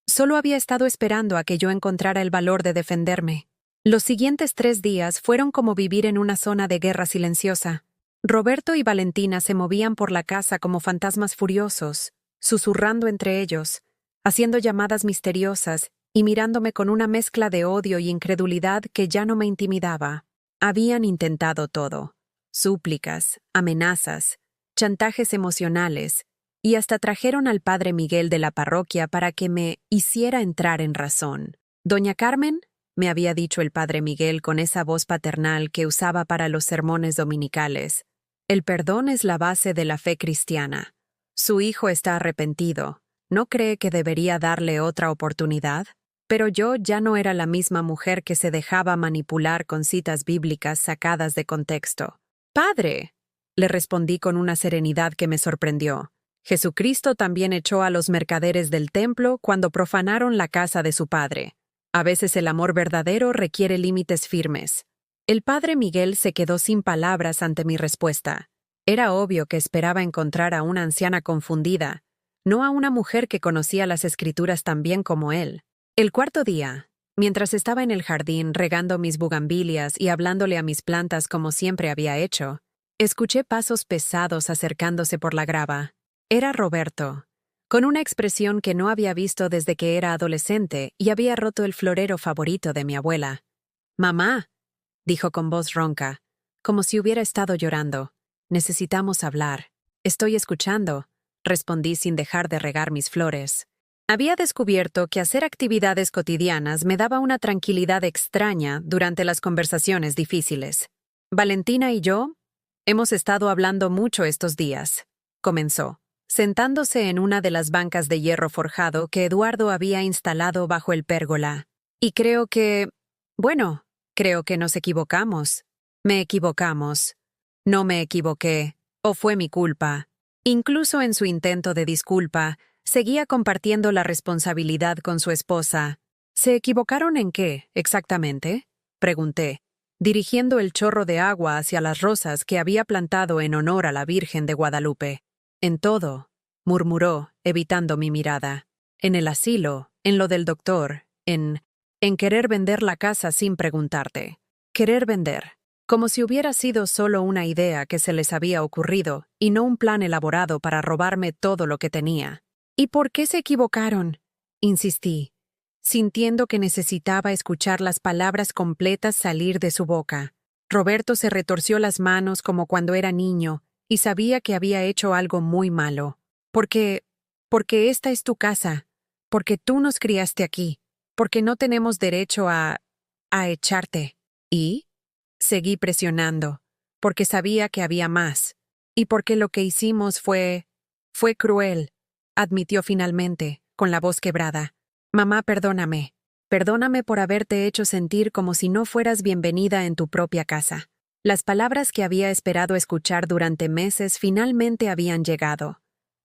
Solo había estado esperando a que yo encontrara el valor de defenderme. Los siguientes 3 días fueron como vivir en una zona de guerra silenciosa. Roberto y Valentina se movían por la casa como fantasmas furiosos, susurrando entre ellos, haciendo llamadas misteriosas y mirándome con una mezcla de odio y incredulidad que ya no me intimidaba. Habían intentado todo: súplicas, amenazas, chantajes emocionales, y hasta trajeron al padre Miguel de la parroquia para que me hiciera entrar en razón. «Doña Carmen», me había dicho el padre Miguel con esa voz paternal que usaba para los sermones dominicales, «el perdón es la base de la fe cristiana. Su hijo está arrepentido. ¿No cree que debería darle otra oportunidad?» Pero yo ya no era la misma mujer que se dejaba manipular con citas bíblicas sacadas de contexto. «Padre», le respondí con una serenidad que me sorprendió, «Jesucristo también echó a los mercaderes del templo cuando profanaron la casa de su padre. A veces el amor verdadero requiere límites firmes». El padre Miguel se quedó sin palabras ante mi respuesta. Era obvio que esperaba encontrar a una anciana confundida, no a una mujer que conocía las Escrituras tan bien como él. El cuarto día, mientras estaba en el jardín regando mis bugambilias y hablándole a mis plantas como siempre había hecho, escuché pasos pesados acercándose por la grava. Era Roberto, con una expresión que no había visto desde que era adolescente y había roto el florero favorito de mi abuela. «Mamá», dijo con voz ronca, como si hubiera estado llorando, «necesitamos hablar». «Estoy escuchando», respondí sin dejar de regar mis flores. Había descubierto que hacer actividades cotidianas me daba una tranquilidad extraña durante las conversaciones difíciles. «Valentina y yo hemos estado hablando mucho estos días», comenzó, sentándose en una de las bancas de hierro forjado que Eduardo había instalado bajo el pérgola. «Y creo que... creo que nos equivocamos. Me equivocamos. No me equivoqué, o fue mi culpa». Incluso en su intento de disculpa, seguía compartiendo la responsabilidad con su esposa. «¿Se equivocaron en qué, exactamente?», pregunté, dirigiendo el chorro de agua hacia las rosas que había plantado en honor a la Virgen de Guadalupe. «En todo», murmuró, evitando mi mirada. «En el asilo, en lo del doctor, en querer vender la casa sin preguntarte. Querer vender». Como si hubiera sido solo una idea que se les había ocurrido y no un plan elaborado para robarme todo lo que tenía. «¿Y por qué se equivocaron?», insistí, sintiendo que necesitaba escuchar las palabras completas salir de su boca. Roberto se retorció las manos como cuando era niño y sabía que había hecho algo muy malo. Porque esta es tu casa, porque tú nos criaste aquí, porque no tenemos derecho a echarte. ¿Y? Seguí presionando, porque sabía que había más, y porque lo que hicimos fue cruel, admitió finalmente, con la voz quebrada. Mamá, perdóname. Perdóname por haberte hecho sentir como si no fueras bienvenida en tu propia casa. Las palabras que había esperado escuchar durante meses finalmente habían llegado.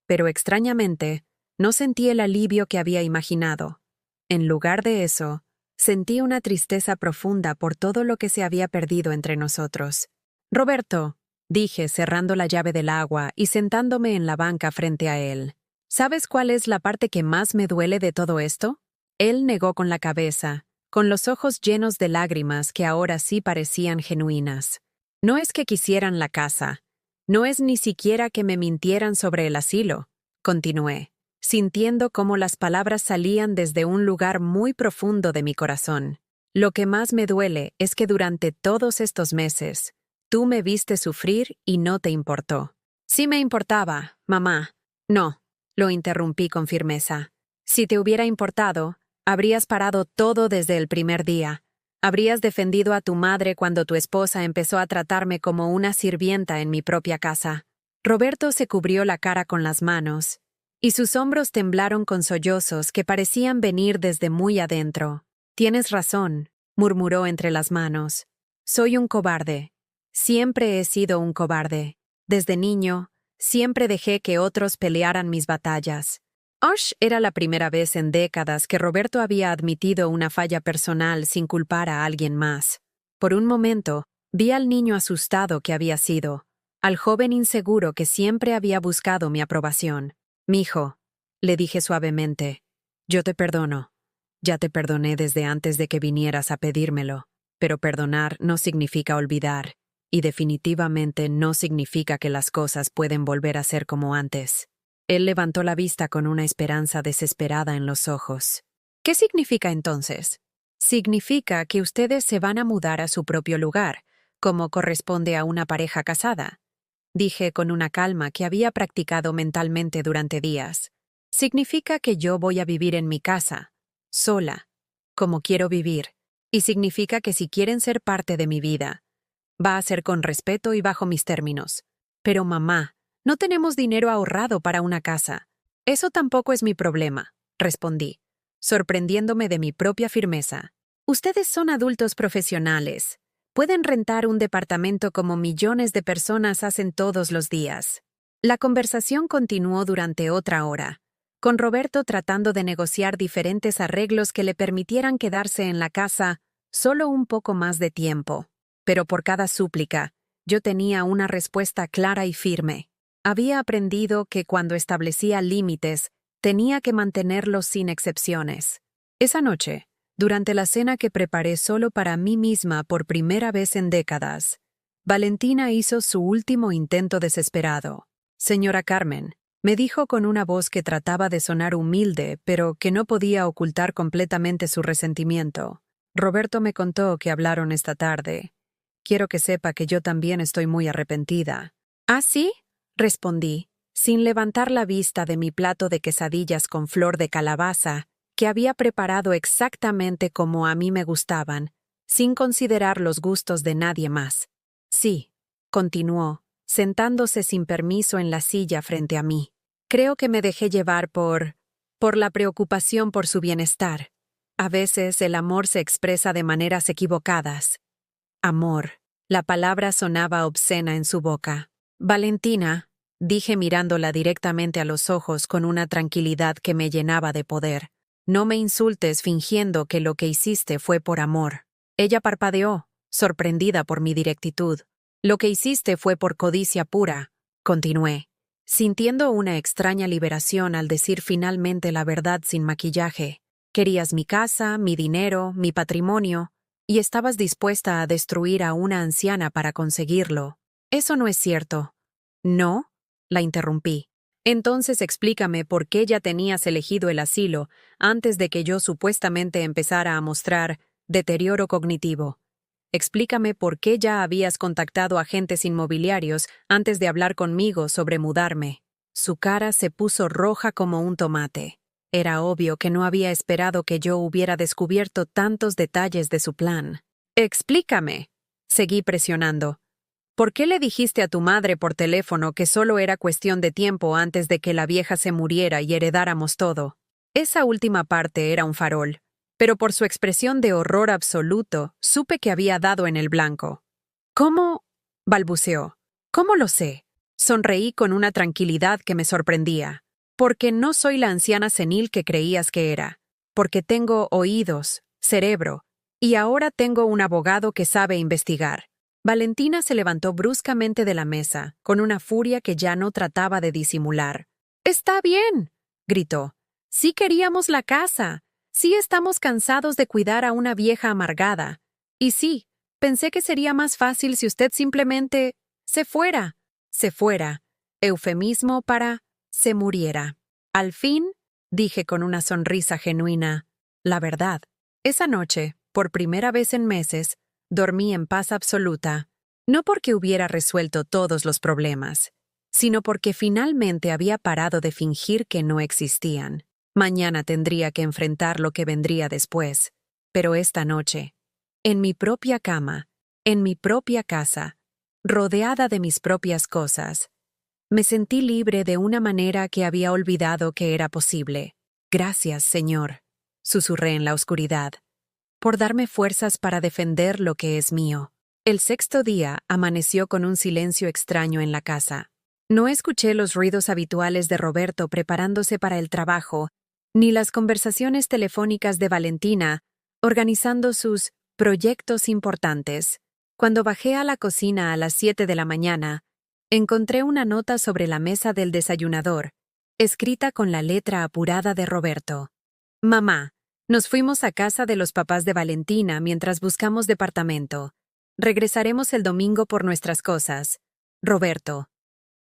Pero extrañamente, no sentí el alivio que había imaginado. En lugar de eso, sentí una tristeza profunda por todo lo que se había perdido entre nosotros. Roberto, dije cerrando la llave del agua y sentándome en la banca frente a él. ¿Sabes cuál es la parte que más me duele de todo esto? Él negó con la cabeza, con los ojos llenos de lágrimas que ahora sí parecían genuinas. No es que quisieran la casa. No es ni siquiera que me mintieran sobre el asilo, continué, sintiendo cómo las palabras salían desde un lugar muy profundo de mi corazón. Lo que más me duele es que durante todos estos meses, tú me viste sufrir y no te importó. Sí me importaba, mamá. No, lo interrumpí con firmeza. Si te hubiera importado, habrías parado todo desde el primer día. Habrías defendido a tu madre cuando tu esposa empezó a tratarme como una sirvienta en mi propia casa. Roberto se cubrió la cara con las manos, y sus hombros temblaron con sollozos que parecían venir desde muy adentro. Tienes razón, murmuró entre las manos. Soy un cobarde. Siempre he sido un cobarde. Desde niño, siempre dejé que otros pelearan mis batallas. Era la primera vez en décadas que Roberto había admitido una falla personal sin culpar a alguien más. Por un momento, vi al niño asustado que había sido, al joven inseguro que siempre había buscado mi aprobación. «Mijo», le dije suavemente, «yo te perdono. Ya te perdoné desde antes de que vinieras a pedírmelo, pero perdonar no significa olvidar, y definitivamente no significa que las cosas pueden volver a ser como antes». Él levantó la vista con una esperanza desesperada en los ojos. «¿Qué significa entonces?» «Significa que ustedes se van a mudar a su propio lugar, como corresponde a una pareja casada», dije con una calma que había practicado mentalmente durante días. «Significa que yo voy a vivir en mi casa, sola, como quiero vivir, y significa que si quieren ser parte de mi vida, va a ser con respeto y bajo mis términos. Pero mamá, no tenemos dinero ahorrado para una casa». «Eso tampoco es mi problema», respondí, sorprendiéndome de mi propia firmeza. «Ustedes son adultos profesionales. Pueden rentar un departamento como millones de personas hacen todos los días». La conversación continuó durante otra hora, con Roberto tratando de negociar diferentes arreglos que le permitieran quedarse en la casa solo un poco más de tiempo. Pero por cada súplica, yo tenía una respuesta clara y firme. Había aprendido que cuando establecía límites, tenía que mantenerlos sin excepciones. Esa noche, durante la cena que preparé solo para mí misma por primera vez en décadas, Valentina hizo su último intento desesperado. «Señora Carmen», me dijo con una voz que trataba de sonar humilde, pero que no podía ocultar completamente su resentimiento. «Roberto me contó que hablaron esta tarde. Quiero que sepa que yo también estoy muy arrepentida». «¿Ah, sí?», respondí, sin levantar la vista de mi plato de quesadillas con flor de calabaza, que había preparado exactamente como a mí me gustaban, sin considerar los gustos de nadie más. «Sí», continuó, sentándose sin permiso en la silla frente a mí. «Creo que me dejé llevar por la preocupación por su bienestar. A veces el amor se expresa de maneras equivocadas». Amor. La palabra sonaba obscena en su boca. «Valentina», dije mirándola directamente a los ojos con una tranquilidad que me llenaba de poder, «no me insultes fingiendo que lo que hiciste fue por amor». Ella parpadeó, sorprendida por mi directitud. «Lo que hiciste fue por codicia pura», continué, sintiendo una extraña liberación al decir finalmente la verdad sin maquillaje. «Querías mi casa, mi dinero, mi patrimonio, y estabas dispuesta a destruir a una anciana para conseguirlo. Eso no es cierto». «¿No?», la interrumpí. «Entonces explícame por qué ya tenías elegido el asilo antes de que yo supuestamente empezara a mostrar deterioro cognitivo. Explícame por qué ya habías contactado a agentes inmobiliarios antes de hablar conmigo sobre mudarme. Su cara se puso roja como un tomate. Era obvio que no había esperado que yo hubiera descubierto tantos detalles de su plan. Explícame. Seguí presionando. ¿Por qué le dijiste a tu madre por teléfono que solo era cuestión de tiempo antes de que la vieja se muriera y heredáramos todo? Esa última parte era un farol, pero por su expresión de horror absoluto, supe que había dado en el blanco. ¿Cómo? Balbuceó. ¿Cómo lo sé? Sonreí con una tranquilidad que me sorprendía. Porque no soy la anciana senil que creías que era. Porque tengo oídos, cerebro, y ahora tengo un abogado que sabe investigar. Valentina se levantó bruscamente de la mesa, con una furia que ya no trataba de disimular. «¡Está bien!», gritó. «Sí queríamos la casa. Sí estamos cansados de cuidar a una vieja amargada. Y sí, pensé que sería más fácil si usted simplemente se fuera. Se fuera. Eufemismo para se muriera. Al fin, dije con una sonrisa genuina, la verdad. Esa noche, por primera vez en meses, dormí en paz absoluta, no porque hubiera resuelto todos los problemas, sino porque finalmente había parado de fingir que no existían. Mañana tendría que enfrentar lo que vendría después, pero esta noche, en mi propia cama, en mi propia casa, rodeada de mis propias cosas, me sentí libre de una manera que había olvidado que era posible. «Gracias, Señor», susurré en la oscuridad, «por darme fuerzas para defender lo que es mío». El sexto día amaneció con un silencio extraño en la casa. No escuché los ruidos habituales de Roberto preparándose para el trabajo, ni las conversaciones telefónicas de Valentina organizando sus proyectos importantes. Cuando bajé a la cocina a las 7 de la mañana, encontré una nota sobre la mesa del desayunador, escrita con la letra apurada de Roberto. «Mamá, nos fuimos a casa de los papás de Valentina mientras buscamos departamento. Regresaremos el domingo por nuestras cosas. Roberto».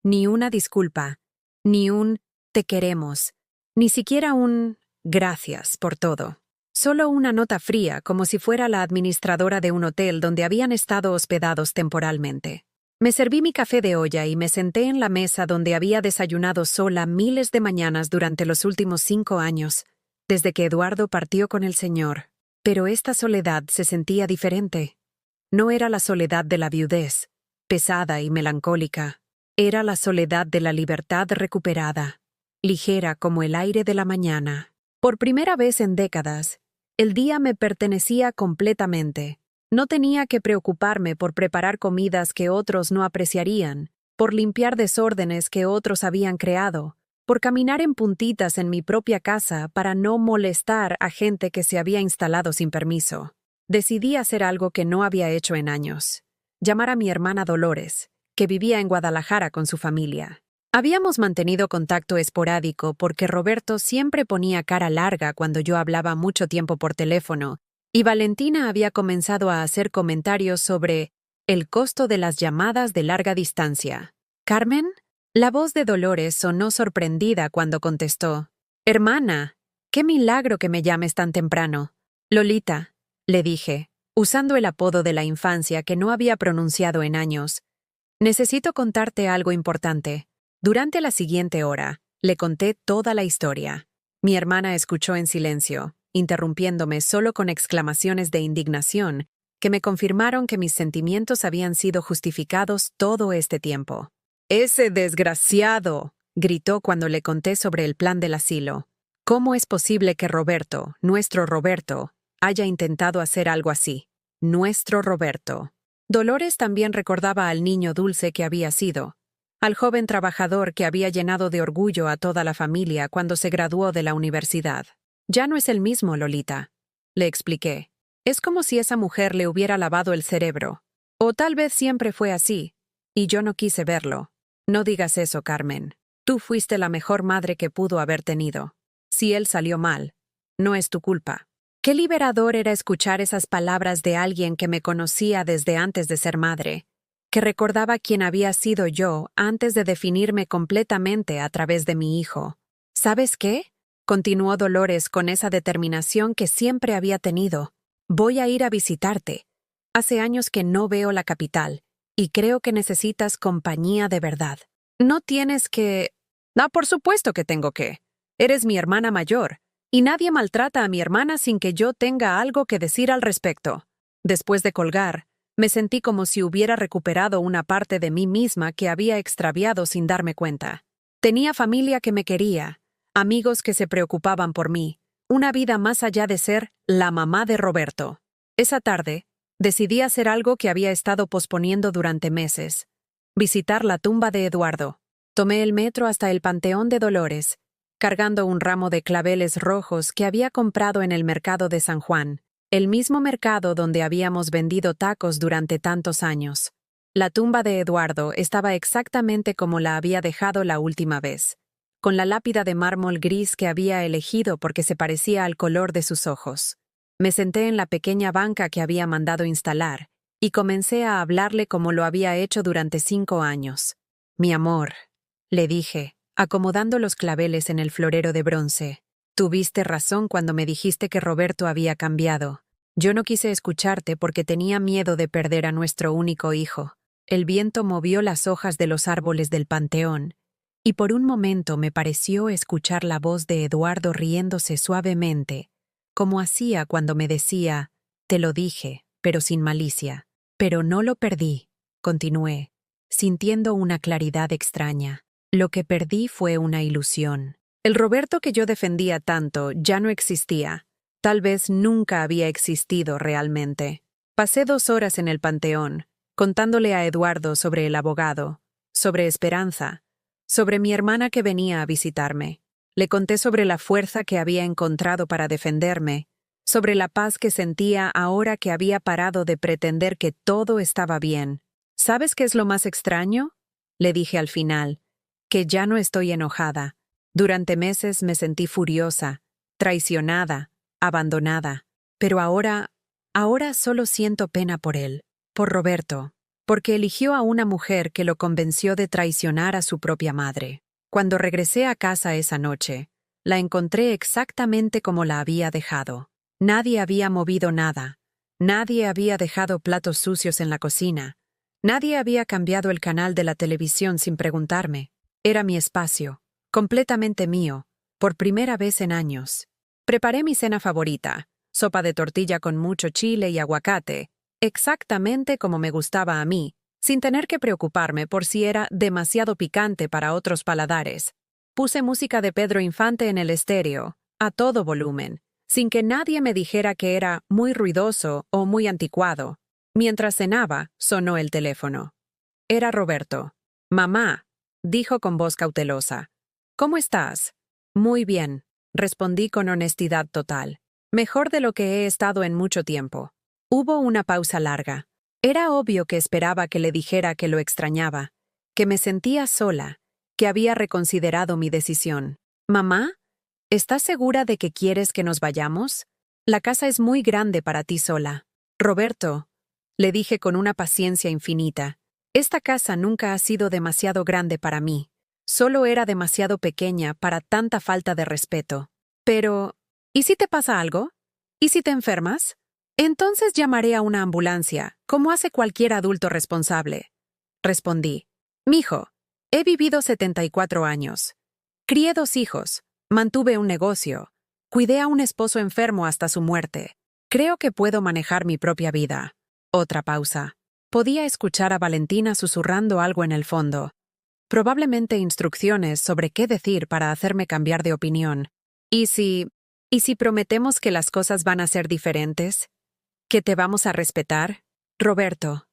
Ni una disculpa, ni un «te queremos», ni siquiera un «gracias por todo». Solo una nota fría, como si fuera la administradora de un hotel donde habían estado hospedados temporalmente. Me serví mi café de olla y me senté en la mesa donde había desayunado sola miles de mañanas durante los últimos 5 años, desde que Eduardo partió con el Señor. Pero esta soledad se sentía diferente. No era la soledad de la viudez, pesada y melancólica. Era la soledad de la libertad recuperada, ligera como el aire de la mañana. Por primera vez en décadas, el día me pertenecía completamente. No tenía que preocuparme por preparar comidas que otros no apreciarían, por limpiar desórdenes que otros habían creado, por caminar en puntitas en mi propia casa para no molestar a gente que se había instalado sin permiso. Decidí hacer algo que no había hecho en años: llamar a mi hermana Dolores, que vivía en Guadalajara con su familia. Habíamos mantenido contacto esporádico porque Roberto siempre ponía cara larga cuando yo hablaba mucho tiempo por teléfono, y Valentina había comenzado a hacer comentarios sobre el costo de las llamadas de larga distancia. «¿Carmen?». La voz de Dolores sonó sorprendida cuando contestó. «Hermana, qué milagro que me llames tan temprano». «Lolita», le dije, usando el apodo de la infancia que no había pronunciado en años, «necesito contarte algo importante». Durante la siguiente hora, le conté toda la historia. Mi hermana escuchó en silencio, interrumpiéndome solo con exclamaciones de indignación que me confirmaron que mis sentimientos habían sido justificados todo este tiempo. «¡Ese desgraciado!», gritó cuando le conté sobre el plan del asilo. «¿Cómo es posible que Roberto, nuestro Roberto, haya intentado hacer algo así? Nuestro Roberto». Dolores también recordaba al niño dulce que había sido, al joven trabajador que había llenado de orgullo a toda la familia cuando se graduó de la universidad. «Ya no es el mismo, Lolita», le expliqué. «Es como si esa mujer le hubiera lavado el cerebro. O tal vez siempre fue así, y yo no quise verlo. No digas eso, Carmen. Tú fuiste la mejor madre que pudo haber tenido. Si él salió mal, no es tu culpa». Qué liberador era escuchar esas palabras de alguien que me conocía desde antes de ser madre, que recordaba quién había sido yo antes de definirme completamente a través de mi hijo. «¿Sabes qué?», continuó Dolores con esa determinación que siempre había tenido. «Voy a ir a visitarte. Hace años que no veo la capital, y creo que necesitas compañía de verdad. No tienes que... No, por supuesto que tengo que. Eres mi hermana mayor, y nadie maltrata a mi hermana sin que yo tenga algo que decir al respecto. Después de colgar, me sentí como si hubiera recuperado una parte de mí misma que había extraviado sin darme cuenta. Tenía familia que me quería, amigos que se preocupaban por mí, una vida más allá de ser la mamá de Roberto. Esa tarde, decidí hacer algo que había estado posponiendo durante meses: visitar la tumba de Eduardo. Tomé el metro hasta el Panteón de Dolores, cargando un ramo de claveles rojos que había comprado en el mercado de San Juan, el mismo mercado donde habíamos vendido tacos durante tantos años. La tumba de Eduardo estaba exactamente como la había dejado la última vez, con la lápida de mármol gris que había elegido porque se parecía al color de sus ojos. Me senté en la pequeña banca que había mandado instalar y comencé a hablarle como lo había hecho durante 5 años. «Mi amor», le dije, acomodando los claveles en el florero de bronce, «tuviste razón cuando me dijiste que Roberto había cambiado. Yo no quise escucharte porque tenía miedo de perder a nuestro único hijo». El viento movió las hojas de los árboles del panteón, y por un momento me pareció escuchar la voz de Eduardo riéndose suavemente, como hacía cuando me decía: «Te lo dije, pero sin malicia». «Pero no lo perdí», continué, sintiendo una claridad extraña. «Lo que perdí fue una ilusión. El Roberto que yo defendía tanto ya no existía. Tal vez nunca había existido realmente». Pasé 2 horas en el panteón, contándole a Eduardo sobre el abogado, sobre Esperanza, sobre mi hermana que venía a visitarme. Le conté sobre la fuerza que había encontrado para defenderme, sobre la paz que sentía ahora que había parado de pretender que todo estaba bien. «¿Sabes qué es lo más extraño?», le dije al final, «que ya no estoy enojada. Durante meses me sentí furiosa, traicionada, abandonada. Pero ahora solo siento pena por él, por Roberto, porque eligió a una mujer que lo convenció de traicionar a su propia madre». Cuando regresé a casa esa noche, la encontré exactamente como la había dejado. Nadie había movido nada, nadie había dejado platos sucios en la cocina, nadie había cambiado el canal de la televisión sin preguntarme. Era mi espacio, completamente mío, por primera vez en años. Preparé mi cena favorita, sopa de tortilla con mucho chile y aguacate, exactamente como me gustaba a mí, sin tener que preocuparme por si era demasiado picante para otros paladares. Puse música de Pedro Infante en el estéreo, a todo volumen, sin que nadie me dijera que era muy ruidoso o muy anticuado. Mientras cenaba, sonó el teléfono. Era Roberto. «Mamá», dijo con voz cautelosa. «¿Cómo estás?» «Muy bien», respondí con honestidad total. «Mejor de lo que he estado en mucho tiempo». Hubo una pausa larga. Era obvio que esperaba que le dijera que lo extrañaba, que me sentía sola, que había reconsiderado mi decisión. «Mamá, ¿estás segura de que quieres que nos vayamos? La casa es muy grande para ti sola». «Roberto», le dije con una paciencia infinita, «esta casa nunca ha sido demasiado grande para mí. Solo era demasiado pequeña para tanta falta de respeto. Pero, ¿y si te pasa algo? ¿Y si te enfermas? Entonces llamaré a una ambulancia, como hace cualquier adulto responsable». Respondí: «Mijo, he vivido 74 años. Crié 2 hijos, mantuve un negocio, cuidé a un esposo enfermo hasta su muerte. Creo que puedo manejar mi propia vida». Otra pausa. Podía escuchar a Valentina susurrando algo en el fondo. Probablemente instrucciones sobre qué decir para hacerme cambiar de opinión. ¿Y si prometemos que las cosas van a ser diferentes? ¿Que te vamos a respetar? «Roberto»,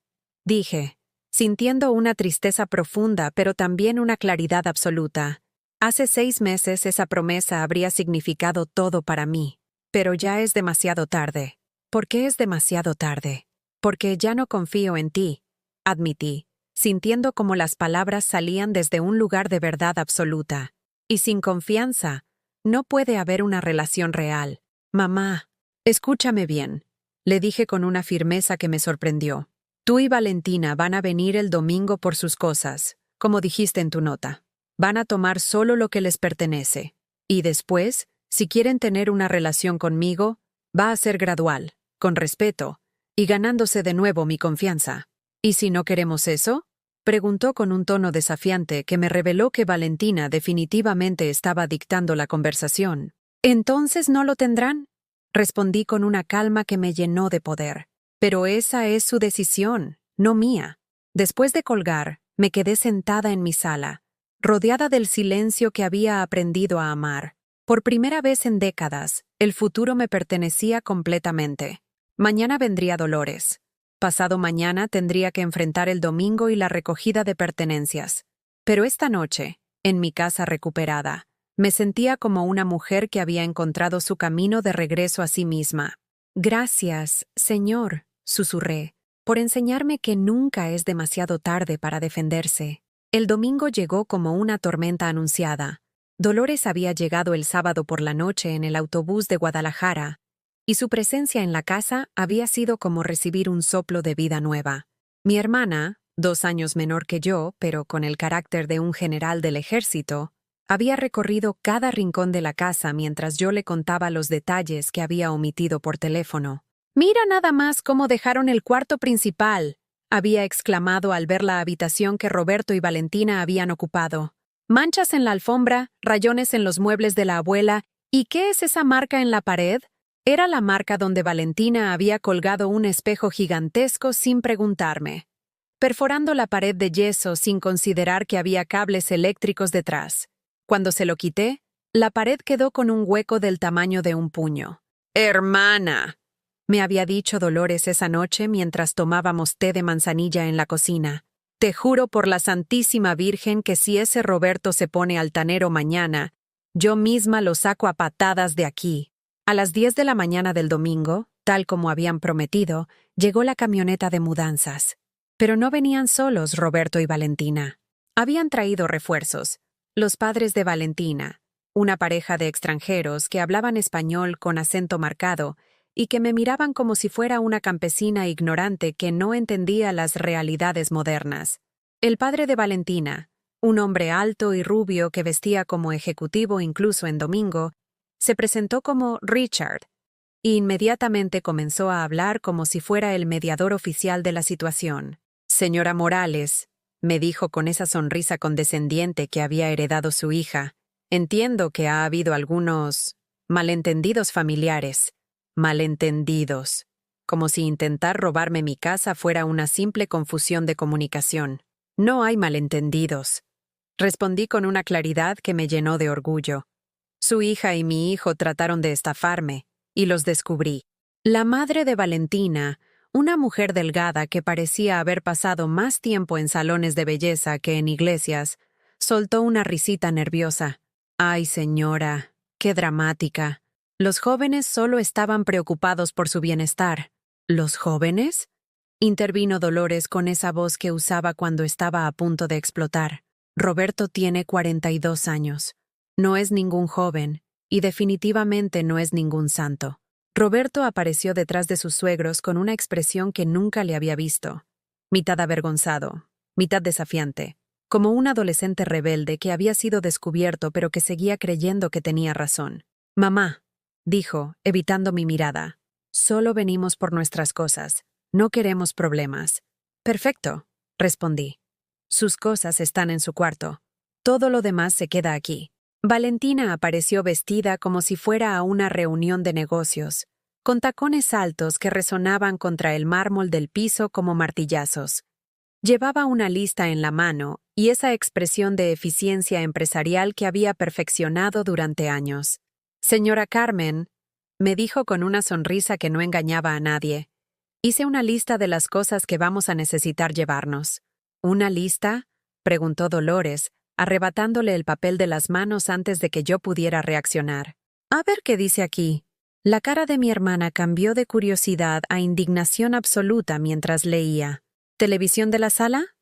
dije, sintiendo una tristeza profunda pero también una claridad absoluta. Hace 6 meses esa promesa habría significado todo para mí. Pero ya es demasiado tarde. ¿Por qué es demasiado tarde? Porque ya no confío en ti, admití, sintiendo como las palabras salían desde un lugar de verdad absoluta. Y sin confianza, no puede haber una relación real. «Mamá, escúchame bien», le dije con una firmeza que me sorprendió. «Tú y Valentina van a venir el domingo por sus cosas, como dijiste en tu nota. Van a tomar solo lo que les pertenece. Y después, si quieren tener una relación conmigo, va a ser gradual, con respeto, y ganándose de nuevo mi confianza. ¿Y si no queremos eso? Preguntó con un tono desafiante que me reveló que Valentina definitivamente estaba dictando la conversación. ¿Entonces no lo tendrán? Respondí con una calma que me llenó de poder. Pero esa es su decisión, no mía. Después de colgar, me quedé sentada en mi sala, rodeada del silencio que había aprendido a amar. Por primera vez en décadas, el futuro me pertenecía completamente. Mañana vendría Dolores. Pasado mañana tendría que enfrentar el domingo y la recogida de pertenencias. Pero esta noche, en mi casa recuperada, me sentía como una mujer que había encontrado su camino de regreso a sí misma. «Gracias, Señor», susurré, «por enseñarme que nunca es demasiado tarde para defenderse». El domingo llegó como una tormenta anunciada. Dolores había llegado el sábado por la noche en el autobús de Guadalajara, y su presencia en la casa había sido como recibir un soplo de vida nueva. Mi hermana, 2 años menor que yo, pero con el carácter de un general del ejército, había recorrido cada rincón de la casa mientras yo le contaba los detalles que había omitido por teléfono. «Mira nada más cómo dejaron el cuarto principal», había exclamado al ver la habitación que Roberto y Valentina habían ocupado. «Manchas en la alfombra, rayones en los muebles de la abuela, ¿y qué es esa marca en la pared?» Era la marca donde Valentina había colgado un espejo gigantesco sin preguntarme, perforando la pared de yeso sin considerar que había cables eléctricos detrás. Cuando se lo quité, la pared quedó con un hueco del tamaño de un puño. «Hermana», me había dicho Dolores esa noche mientras tomábamos té de manzanilla en la cocina. «Te juro por la Santísima Virgen que si ese Roberto se pone altanero mañana, yo misma lo saco a patadas de aquí». A las 10 de la mañana del domingo, tal como habían prometido, llegó la camioneta de mudanzas. Pero no venían solos Roberto y Valentina. Habían traído refuerzos. Los padres de Valentina, una pareja de extranjeros que hablaban español con acento marcado y que me miraban como si fuera una campesina ignorante que no entendía las realidades modernas. El padre de Valentina, un hombre alto y rubio que vestía como ejecutivo incluso en domingo, se presentó como Richard, e inmediatamente comenzó a hablar como si fuera el mediador oficial de la situación. «Señora Morales», me dijo con esa sonrisa condescendiente que había heredado su hija, «entiendo que ha habido algunos malentendidos familiares». Malentendidos. Como si intentar robarme mi casa fuera una simple confusión de comunicación. «No hay malentendidos», respondí con una claridad que me llenó de orgullo. Su hija y mi hijo trataron de estafarme, y los descubrí. La madre de Valentina, una mujer delgada que parecía haber pasado más tiempo en salones de belleza que en iglesias, soltó una risita nerviosa. «Ay, señora, qué dramática. Los jóvenes solo estaban preocupados por su bienestar». «¿Los jóvenes?», intervino Dolores con esa voz que usaba cuando estaba a punto de explotar. «Roberto tiene 42 años. No es ningún joven, y definitivamente no es ningún santo». Roberto apareció detrás de sus suegros con una expresión que nunca le había visto. Mitad avergonzado, mitad desafiante, como un adolescente rebelde que había sido descubierto pero que seguía creyendo que tenía razón. «Mamá», dijo, evitando mi mirada, «solo venimos por nuestras cosas. No queremos problemas». «Perfecto», respondí. «Sus cosas están en su cuarto. Todo lo demás se queda aquí». Valentina apareció vestida como si fuera a una reunión de negocios, con tacones altos que resonaban contra el mármol del piso como martillazos. Llevaba una lista en la mano y esa expresión de eficiencia empresarial que había perfeccionado durante años. «Señora Carmen», me dijo con una sonrisa que no engañaba a nadie, «hice una lista de las cosas que vamos a necesitar llevarnos». «¿Una lista?», preguntó Dolores, arrebatándole el papel de las manos antes de que yo pudiera reaccionar. «A ver qué dice aquí». La cara de mi hermana cambió de curiosidad a indignación absoluta mientras leía. «¿Televisión de la sala?»,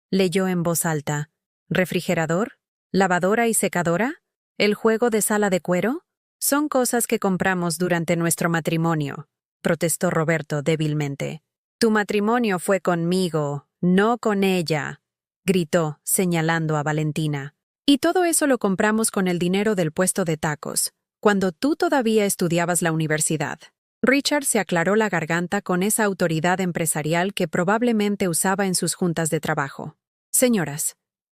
leyó en voz alta. «¿Refrigerador? ¿Lavadora y secadora? ¿El juego de sala de cuero? Son cosas que compramos durante nuestro matrimonio», protestó Roberto débilmente. «Tu matrimonio fue conmigo, no con ella», gritó, señalando a Valentina. «Y todo eso lo compramos con el dinero del puesto de tacos, cuando tú todavía estudiabas la universidad». Richard se aclaró la garganta con esa autoridad empresarial que probablemente usaba en sus juntas de trabajo. Señoras,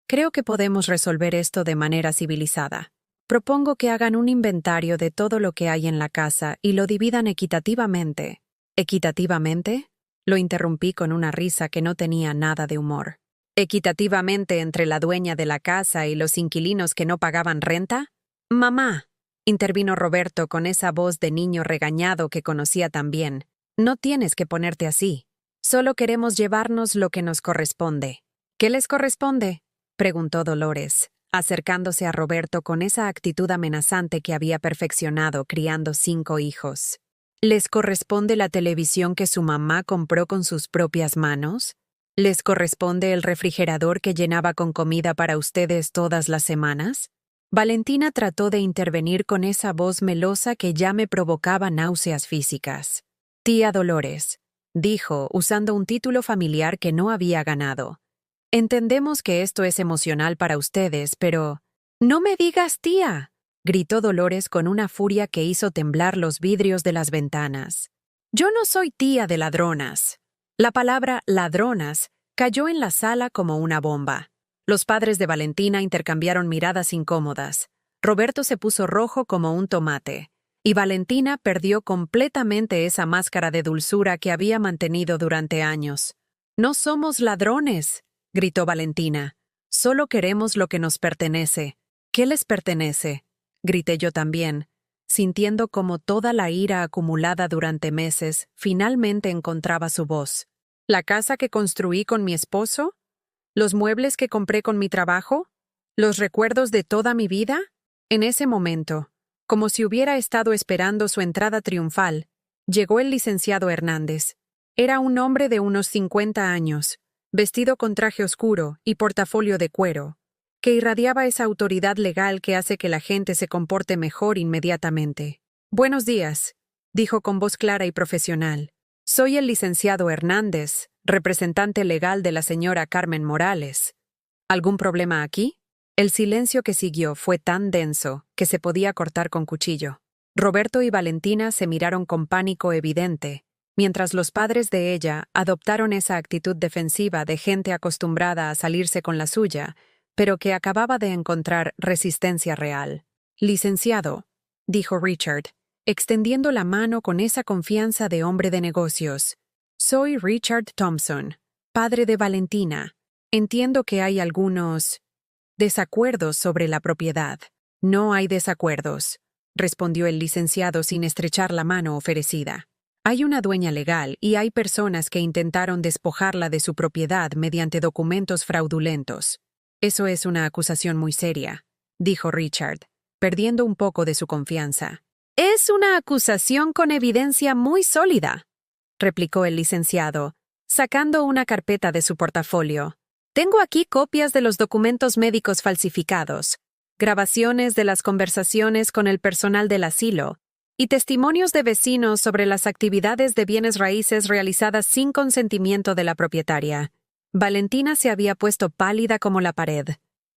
creo que podemos resolver esto de manera civilizada. Propongo que hagan un inventario de todo lo que hay en la casa y lo dividan equitativamente. ¿Equitativamente? Lo interrumpí con una risa que no tenía nada de humor. ¿Equitativamente entre la dueña de la casa y los inquilinos que no pagaban renta? Mamá, intervino Roberto con esa voz de niño regañado que conocía tan bien. No tienes que ponerte así. Solo queremos llevarnos lo que nos corresponde. ¿Qué les corresponde?, preguntó Dolores, acercándose a Roberto con esa actitud amenazante que había perfeccionado criando 5 hijos. ¿Les corresponde la televisión que su mamá compró con sus propias manos? ¿Les corresponde el refrigerador que llenaba con comida para ustedes todas las semanas? Valentina trató de intervenir con esa voz melosa que ya me provocaba náuseas físicas. Tía Dolores, dijo, usando un título familiar que no había ganado. Entendemos que esto es emocional para ustedes, pero... ¡No me digas tía!, gritó Dolores con una furia que hizo temblar los vidrios de las ventanas. Yo no soy tía de ladronas. La palabra ladronas cayó en la sala como una bomba. Los padres de Valentina intercambiaron miradas incómodas. Roberto se puso rojo como un tomate, y Valentina perdió completamente esa máscara de dulzura que había mantenido durante años. «No somos ladrones», gritó Valentina. «Solo queremos lo que nos pertenece». «¿Qué les pertenece?», grité yo también, sintiendo como toda la ira acumulada durante meses finalmente encontraba su voz. ¿La casa que construí con mi esposo? ¿Los muebles que compré con mi trabajo? ¿Los recuerdos de toda mi vida? En ese momento, como si hubiera estado esperando su entrada triunfal, llegó el licenciado Hernández. Era un hombre de unos 50 años, vestido con traje oscuro y portafolio de cuero, que irradiaba esa autoridad legal que hace que la gente se comporte mejor inmediatamente. «Buenos días», dijo con voz clara y profesional. «Soy el licenciado Hernández, representante legal de la señora Carmen Morales. ¿Algún problema aquí?». El silencio que siguió fue tan denso que se podía cortar con cuchillo. Roberto y Valentina se miraron con pánico evidente, mientras los padres de ella adoptaron esa actitud defensiva de gente acostumbrada a salirse con la suya, pero que acababa de encontrar resistencia real. «Licenciado», dijo Richard, extendiendo la mano con esa confianza de hombre de negocios. «Soy Richard Thompson, padre de Valentina. Entiendo que hay algunos desacuerdos sobre la propiedad». «No hay desacuerdos», respondió el licenciado sin estrechar la mano ofrecida. «Hay una dueña legal y hay personas que intentaron despojarla de su propiedad mediante documentos fraudulentos. Eso es una acusación muy seria», dijo Richard, perdiendo un poco de su confianza. «Es una acusación con evidencia muy sólida», replicó el licenciado, sacando una carpeta de su portafolio. «Tengo aquí copias de los documentos médicos falsificados, grabaciones de las conversaciones con el personal del asilo y testimonios de vecinos sobre las actividades de bienes raíces realizadas sin consentimiento de la propietaria». Valentina se había puesto pálida como la pared.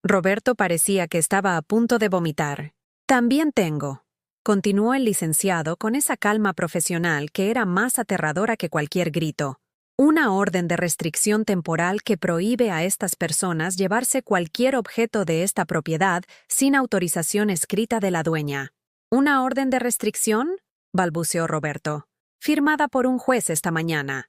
Roberto parecía que estaba a punto de vomitar. «También tengo», continuó el licenciado con esa calma profesional que era más aterradora que cualquier grito, «una orden de restricción temporal que prohíbe a estas personas llevarse cualquier objeto de esta propiedad sin autorización escrita de la dueña». «¿Una orden de restricción?», balbuceó Roberto. «Firmada por un juez esta mañana»,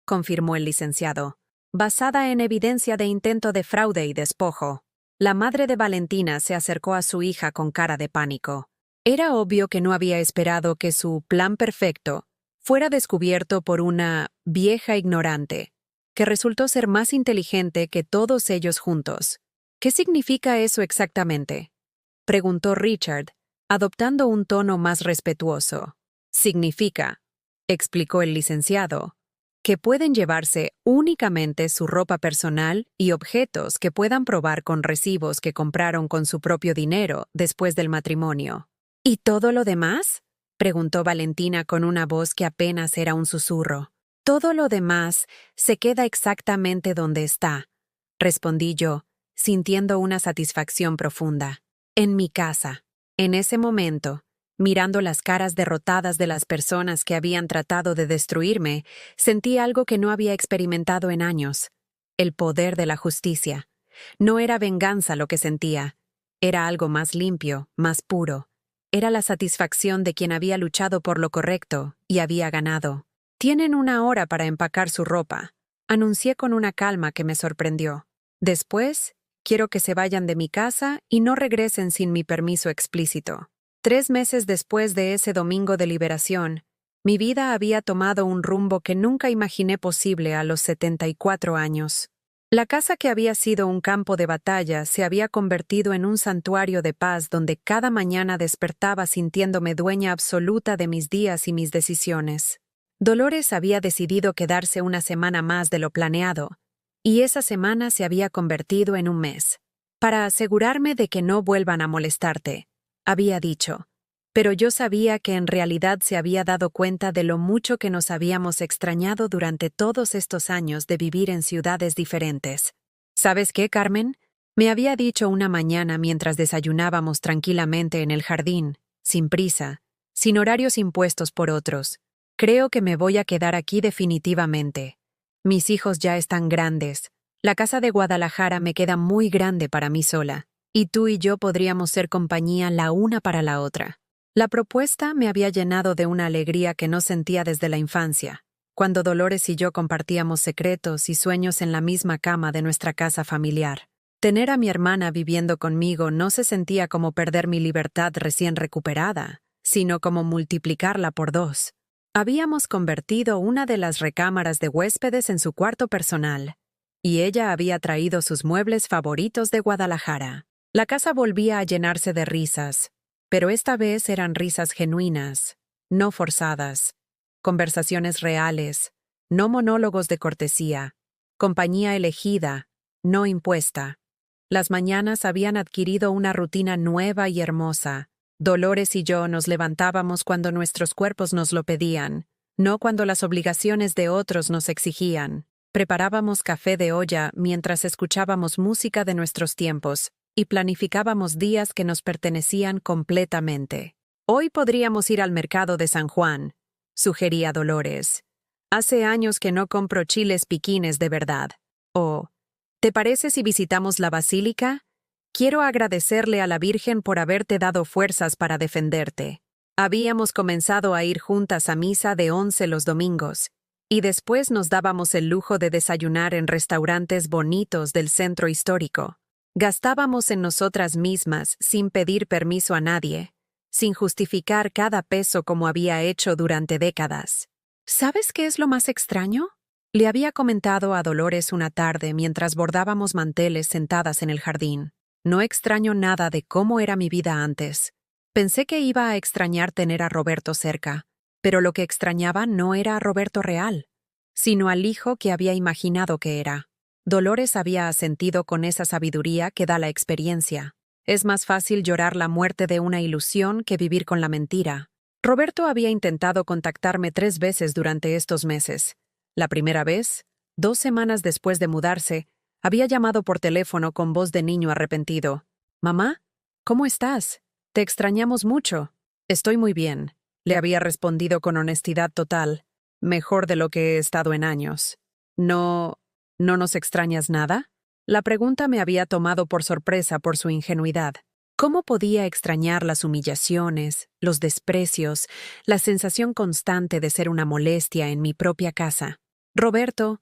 confirmó el licenciado. «Basada en evidencia de intento de fraude y despojo». La madre de Valentina se acercó a su hija con cara de pánico. Era obvio que no había esperado que su plan perfecto fuera descubierto por una vieja ignorante, que resultó ser más inteligente que todos ellos juntos. «¿Qué significa eso exactamente?», preguntó Richard, adoptando un tono más respetuoso. «Significa», explicó el licenciado, «que pueden llevarse únicamente su ropa personal y objetos que puedan probar con recibos que compraron con su propio dinero después del matrimonio». «¿Y todo lo demás?», preguntó Valentina con una voz que apenas era un susurro. «Todo lo demás se queda exactamente donde está», respondí yo, sintiendo una satisfacción profunda. «En mi casa». En ese momento, Mirando las caras derrotadas de las personas que habían tratado de destruirme, sentí algo que no había experimentado en años: el poder de la justicia. No era venganza lo que sentía, era algo más limpio, más puro. Era la satisfacción de quien había luchado por lo correcto y había ganado. «Tienen 1 hora para empacar su ropa», anuncié con una calma que me sorprendió. «Después, quiero que se vayan de mi casa y no regresen sin mi permiso explícito». 3 meses después de ese domingo de liberación, mi vida había tomado un rumbo que nunca imaginé posible a los 74 años. La casa que había sido un campo de batalla se había convertido en un santuario de paz donde cada mañana despertaba sintiéndome dueña absoluta de mis días y mis decisiones. Dolores había decidido quedarse una semana más de lo planeado, y esa semana se había convertido en un mes. «Para asegurarme de que no vuelvan a molestarte», había dicho, pero yo sabía que en realidad se había dado cuenta de lo mucho que nos habíamos extrañado durante todos estos años de vivir en ciudades diferentes. «¿Sabes qué, Carmen?», me había dicho una mañana mientras desayunábamos tranquilamente en el jardín, sin prisa, sin horarios impuestos por otros. «Creo que me voy a quedar aquí definitivamente. Mis hijos ya están grandes. La casa de Guadalajara me queda muy grande para mí sola, y tú y yo podríamos ser compañía la una para la otra». La propuesta me había llenado de una alegría que no sentía desde la infancia, cuando Dolores y yo compartíamos secretos y sueños en la misma cama de nuestra casa familiar. Tener a mi hermana viviendo conmigo no se sentía como perder mi libertad recién recuperada, sino como multiplicarla por 2. Habíamos convertido una de las recámaras de huéspedes en su cuarto personal, y ella había traído sus muebles favoritos de Guadalajara. La casa volvía a llenarse de risas, pero esta vez eran risas genuinas, no forzadas, conversaciones reales, no monólogos de cortesía, compañía elegida, no impuesta. Las mañanas habían adquirido una rutina nueva y hermosa. Dolores y yo nos levantábamos cuando nuestros cuerpos nos lo pedían, no cuando las obligaciones de otros nos exigían. Preparábamos café de olla mientras escuchábamos música de nuestros tiempos, y planificábamos días que nos pertenecían completamente. «Hoy podríamos ir al mercado de San Juan», sugería Dolores. «Hace años que no compro chiles piquines de verdad». O «¿te parece si visitamos la basílica? Quiero agradecerle a la Virgen por haberte dado fuerzas para defenderte». Habíamos comenzado a ir juntas a misa de 11 los domingos, y después nos dábamos el lujo de desayunar en restaurantes bonitos del centro histórico. Gastábamos en nosotras mismas sin pedir permiso a nadie, sin justificar cada peso como había hecho durante décadas. «¿Sabes qué es lo más extraño?», le había comentado a Dolores una tarde mientras bordábamos manteles sentadas en el jardín. «No extraño nada de cómo era mi vida antes. Pensé que iba a extrañar tener a Roberto cerca, pero lo que extrañaba no era a Roberto real, sino al hijo que había imaginado que era». Dolores había asentido con esa sabiduría que da la experiencia. Es más fácil llorar la muerte de una ilusión que vivir con la mentira. Roberto había intentado contactarme 3 veces durante estos meses. La primera vez, 2 semanas después de mudarse, había llamado por teléfono con voz de niño arrepentido. «Mamá, ¿cómo estás? Te extrañamos mucho». «Estoy muy bien», le había respondido con honestidad total. «Mejor de lo que he estado en años». ¿No nos extrañas nada?». La pregunta me había tomado por sorpresa por su ingenuidad. ¿Cómo podía extrañar las humillaciones, los desprecios, la sensación constante de ser una molestia en mi propia casa? «Roberto,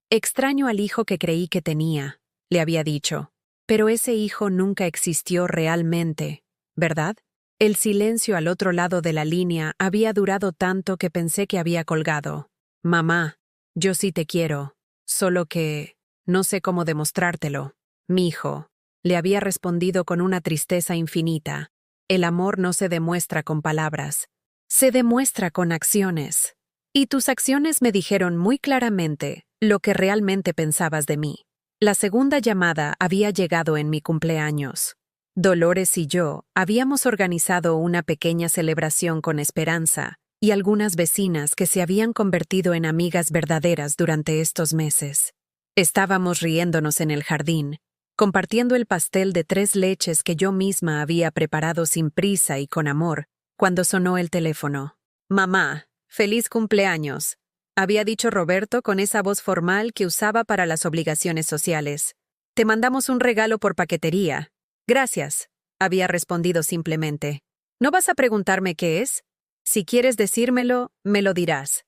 extraño al hijo que creí que tenía», le había dicho. «Pero ese hijo nunca existió realmente, ¿verdad?». El silencio al otro lado de la línea había durado tanto que pensé que había colgado. «Mamá, yo sí te quiero. Solo que no sé cómo demostrártelo. Mijo», le había respondido con una tristeza infinita. «El amor no se demuestra con palabras. Se demuestra con acciones. Y tus acciones me dijeron muy claramente lo que realmente pensabas de mí». La segunda llamada había llegado en mi cumpleaños. Dolores y yo habíamos organizado una pequeña celebración con Esperanza y algunas vecinas que se habían convertido en amigas verdaderas durante estos meses. Estábamos riéndonos en el jardín, compartiendo el pastel de 3 leches que yo misma había preparado sin prisa y con amor, cuando sonó el teléfono. «Mamá, feliz cumpleaños», había dicho Roberto con esa voz formal que usaba para las obligaciones sociales. «Te mandamos un regalo por paquetería». «Gracias», había respondido simplemente. «¿No vas a preguntarme qué es? Si quieres decírmelo, me lo dirás.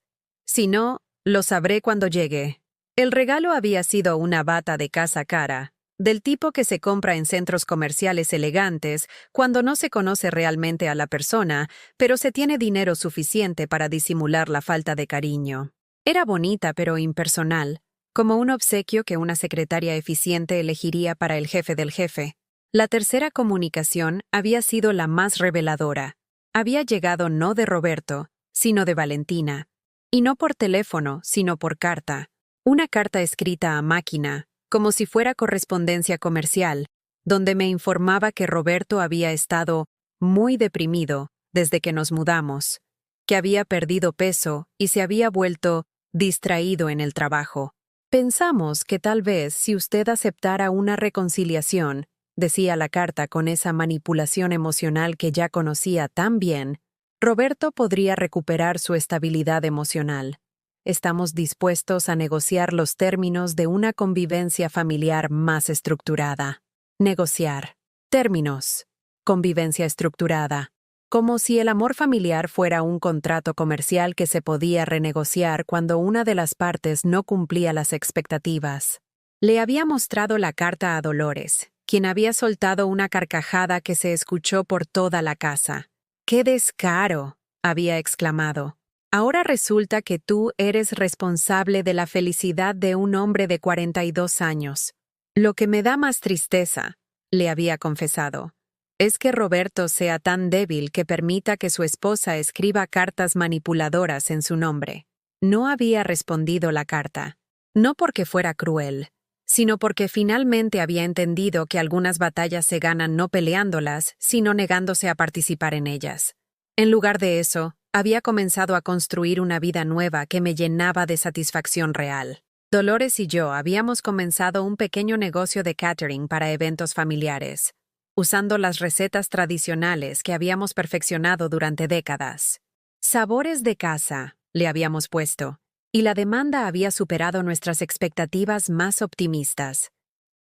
Si no, lo sabré cuando llegue». El regalo había sido una bata de casa cara, del tipo que se compra en centros comerciales elegantes cuando no se conoce realmente a la persona, pero se tiene dinero suficiente para disimular la falta de cariño. Era bonita pero impersonal, como un obsequio que una secretaria eficiente elegiría para el jefe del jefe. La tercera comunicación había sido la más reveladora. Había llegado no de Roberto, sino de Valentina. Y no por teléfono, sino por carta. Una carta escrita a máquina, como si fuera correspondencia comercial, donde me informaba que Roberto había estado muy deprimido desde que nos mudamos, que había perdido peso y se había vuelto distraído en el trabajo. «Pensamos que tal vez si usted aceptara una reconciliación», decía la carta con esa manipulación emocional que ya conocía tan bien, «Roberto podría recuperar su estabilidad emocional. Estamos dispuestos a negociar los términos de una convivencia familiar más estructurada». Negociar. Términos. Convivencia estructurada. Como si el amor familiar fuera un contrato comercial que se podía renegociar cuando una de las partes no cumplía las expectativas. Le había mostrado la carta a Dolores, quien había soltado una carcajada que se escuchó por toda la casa. «¡Qué descaro!», había exclamado. «Ahora resulta que tú eres responsable de la felicidad de un hombre de 42 años. Lo que me da más tristeza», le había confesado, «es que Roberto sea tan débil que permita que su esposa escriba cartas manipuladoras en su nombre». No había respondido la carta. No porque fuera cruel, sino porque finalmente había entendido que algunas batallas se ganan no peleándolas, sino negándose a participar en ellas. En lugar de eso, había comenzado a construir una vida nueva que me llenaba de satisfacción real. Dolores y yo habíamos comenzado un pequeño negocio de catering para eventos familiares, usando las recetas tradicionales que habíamos perfeccionado durante décadas. «Sabores de casa», le habíamos puesto, y la demanda había superado nuestras expectativas más optimistas.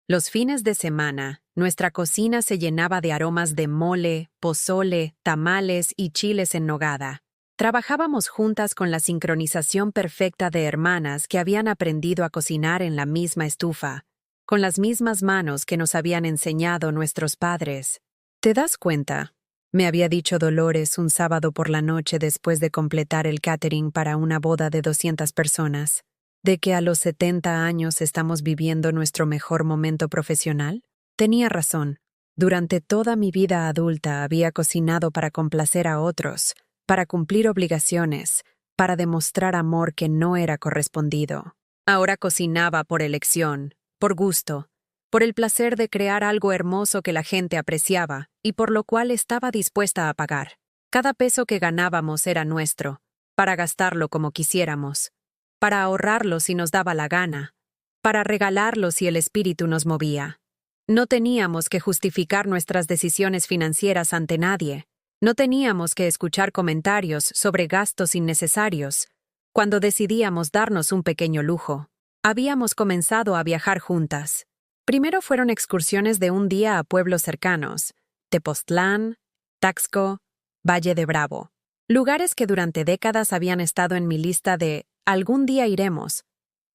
Los fines de semana, nuestra cocina se llenaba de aromas de mole, pozole, tamales y chiles en nogada. Trabajábamos juntas con la sincronización perfecta de hermanas que habían aprendido a cocinar en la misma estufa, con las mismas manos que nos habían enseñado nuestros padres. «¿Te das cuenta?», me había dicho Dolores un sábado por la noche después de completar el catering para una boda de 200 personas, «de que a los 70 años estamos viviendo nuestro mejor momento profesional?» Tenía razón. Durante toda mi vida adulta había cocinado para complacer a otros, para cumplir obligaciones, para demostrar amor que no era correspondido. Ahora cocinaba por elección, por gusto, por el placer de crear algo hermoso que la gente apreciaba y por lo cual estaba dispuesta a pagar. Cada peso que ganábamos era nuestro, para gastarlo como quisiéramos, para ahorrarlo si nos daba la gana, para regalarlo si el espíritu nos movía. No teníamos que justificar nuestras decisiones financieras ante nadie. No teníamos que escuchar comentarios sobre gastos innecesarios cuando decidíamos darnos un pequeño lujo. Habíamos comenzado a viajar juntas. Primero fueron excursiones de un día a pueblos cercanos, Tepoztlán, Taxco, Valle de Bravo. Lugares que durante décadas habían estado en mi lista de «algún día iremos»,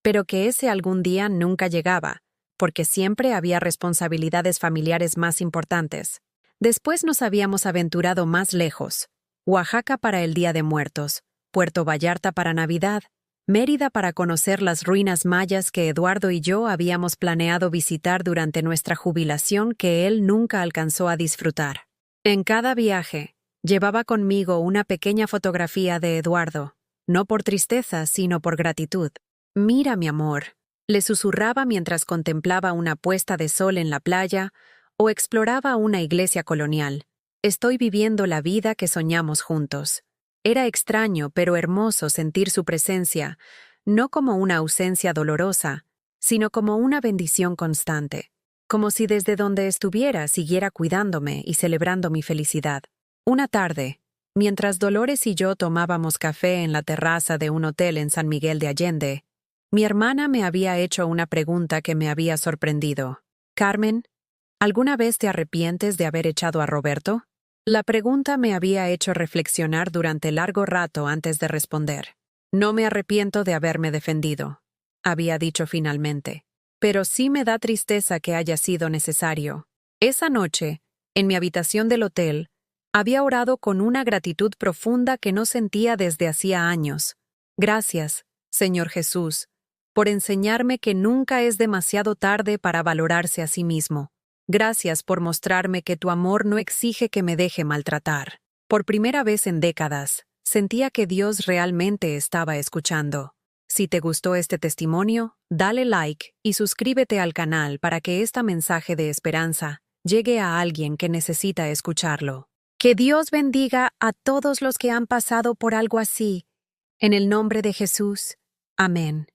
pero que ese algún día nunca llegaba, porque siempre había responsabilidades familiares más importantes. Después nos habíamos aventurado más lejos: Oaxaca para el Día de Muertos, Puerto Vallarta para Navidad, Mérida para conocer las ruinas mayas que Eduardo y yo habíamos planeado visitar durante nuestra jubilación que él nunca alcanzó a disfrutar. En cada viaje, llevaba conmigo una pequeña fotografía de Eduardo, no por tristeza, sino por gratitud. «Mira, mi amor», le susurraba mientras contemplaba una puesta de sol en la playa o exploraba una iglesia colonial. «Estoy viviendo la vida que soñamos juntos». Era extraño pero hermoso sentir su presencia, no como una ausencia dolorosa, sino como una bendición constante, como si desde donde estuviera siguiera cuidándome y celebrando mi felicidad. Una tarde, Mientras Dolores y yo tomábamos café en la terraza de un hotel en San Miguel de Allende, mi hermana me había hecho una pregunta que me había sorprendido. Carmen, ¿alguna vez te arrepientes de haber echado a Roberto? La pregunta me había hecho reflexionar durante largo rato antes de responder. No me arrepiento de haberme defendido, había dicho finalmente, pero sí me da tristeza que haya sido necesario. Esa noche, en mi habitación del hotel, había orado con una gratitud profunda que no sentía desde hacía años. Gracias, Señor Jesús, por enseñarme que nunca es demasiado tarde para valorarse a sí mismo. Gracias por mostrarme que tu amor no exige que me deje maltratar. Por primera vez en décadas, sentía que Dios realmente estaba escuchando. Si te gustó este testimonio, dale like y suscríbete al canal para que este mensaje de esperanza llegue a alguien que necesita escucharlo. Que Dios bendiga a todos los que han pasado por algo así. En el nombre de Jesús. Amén.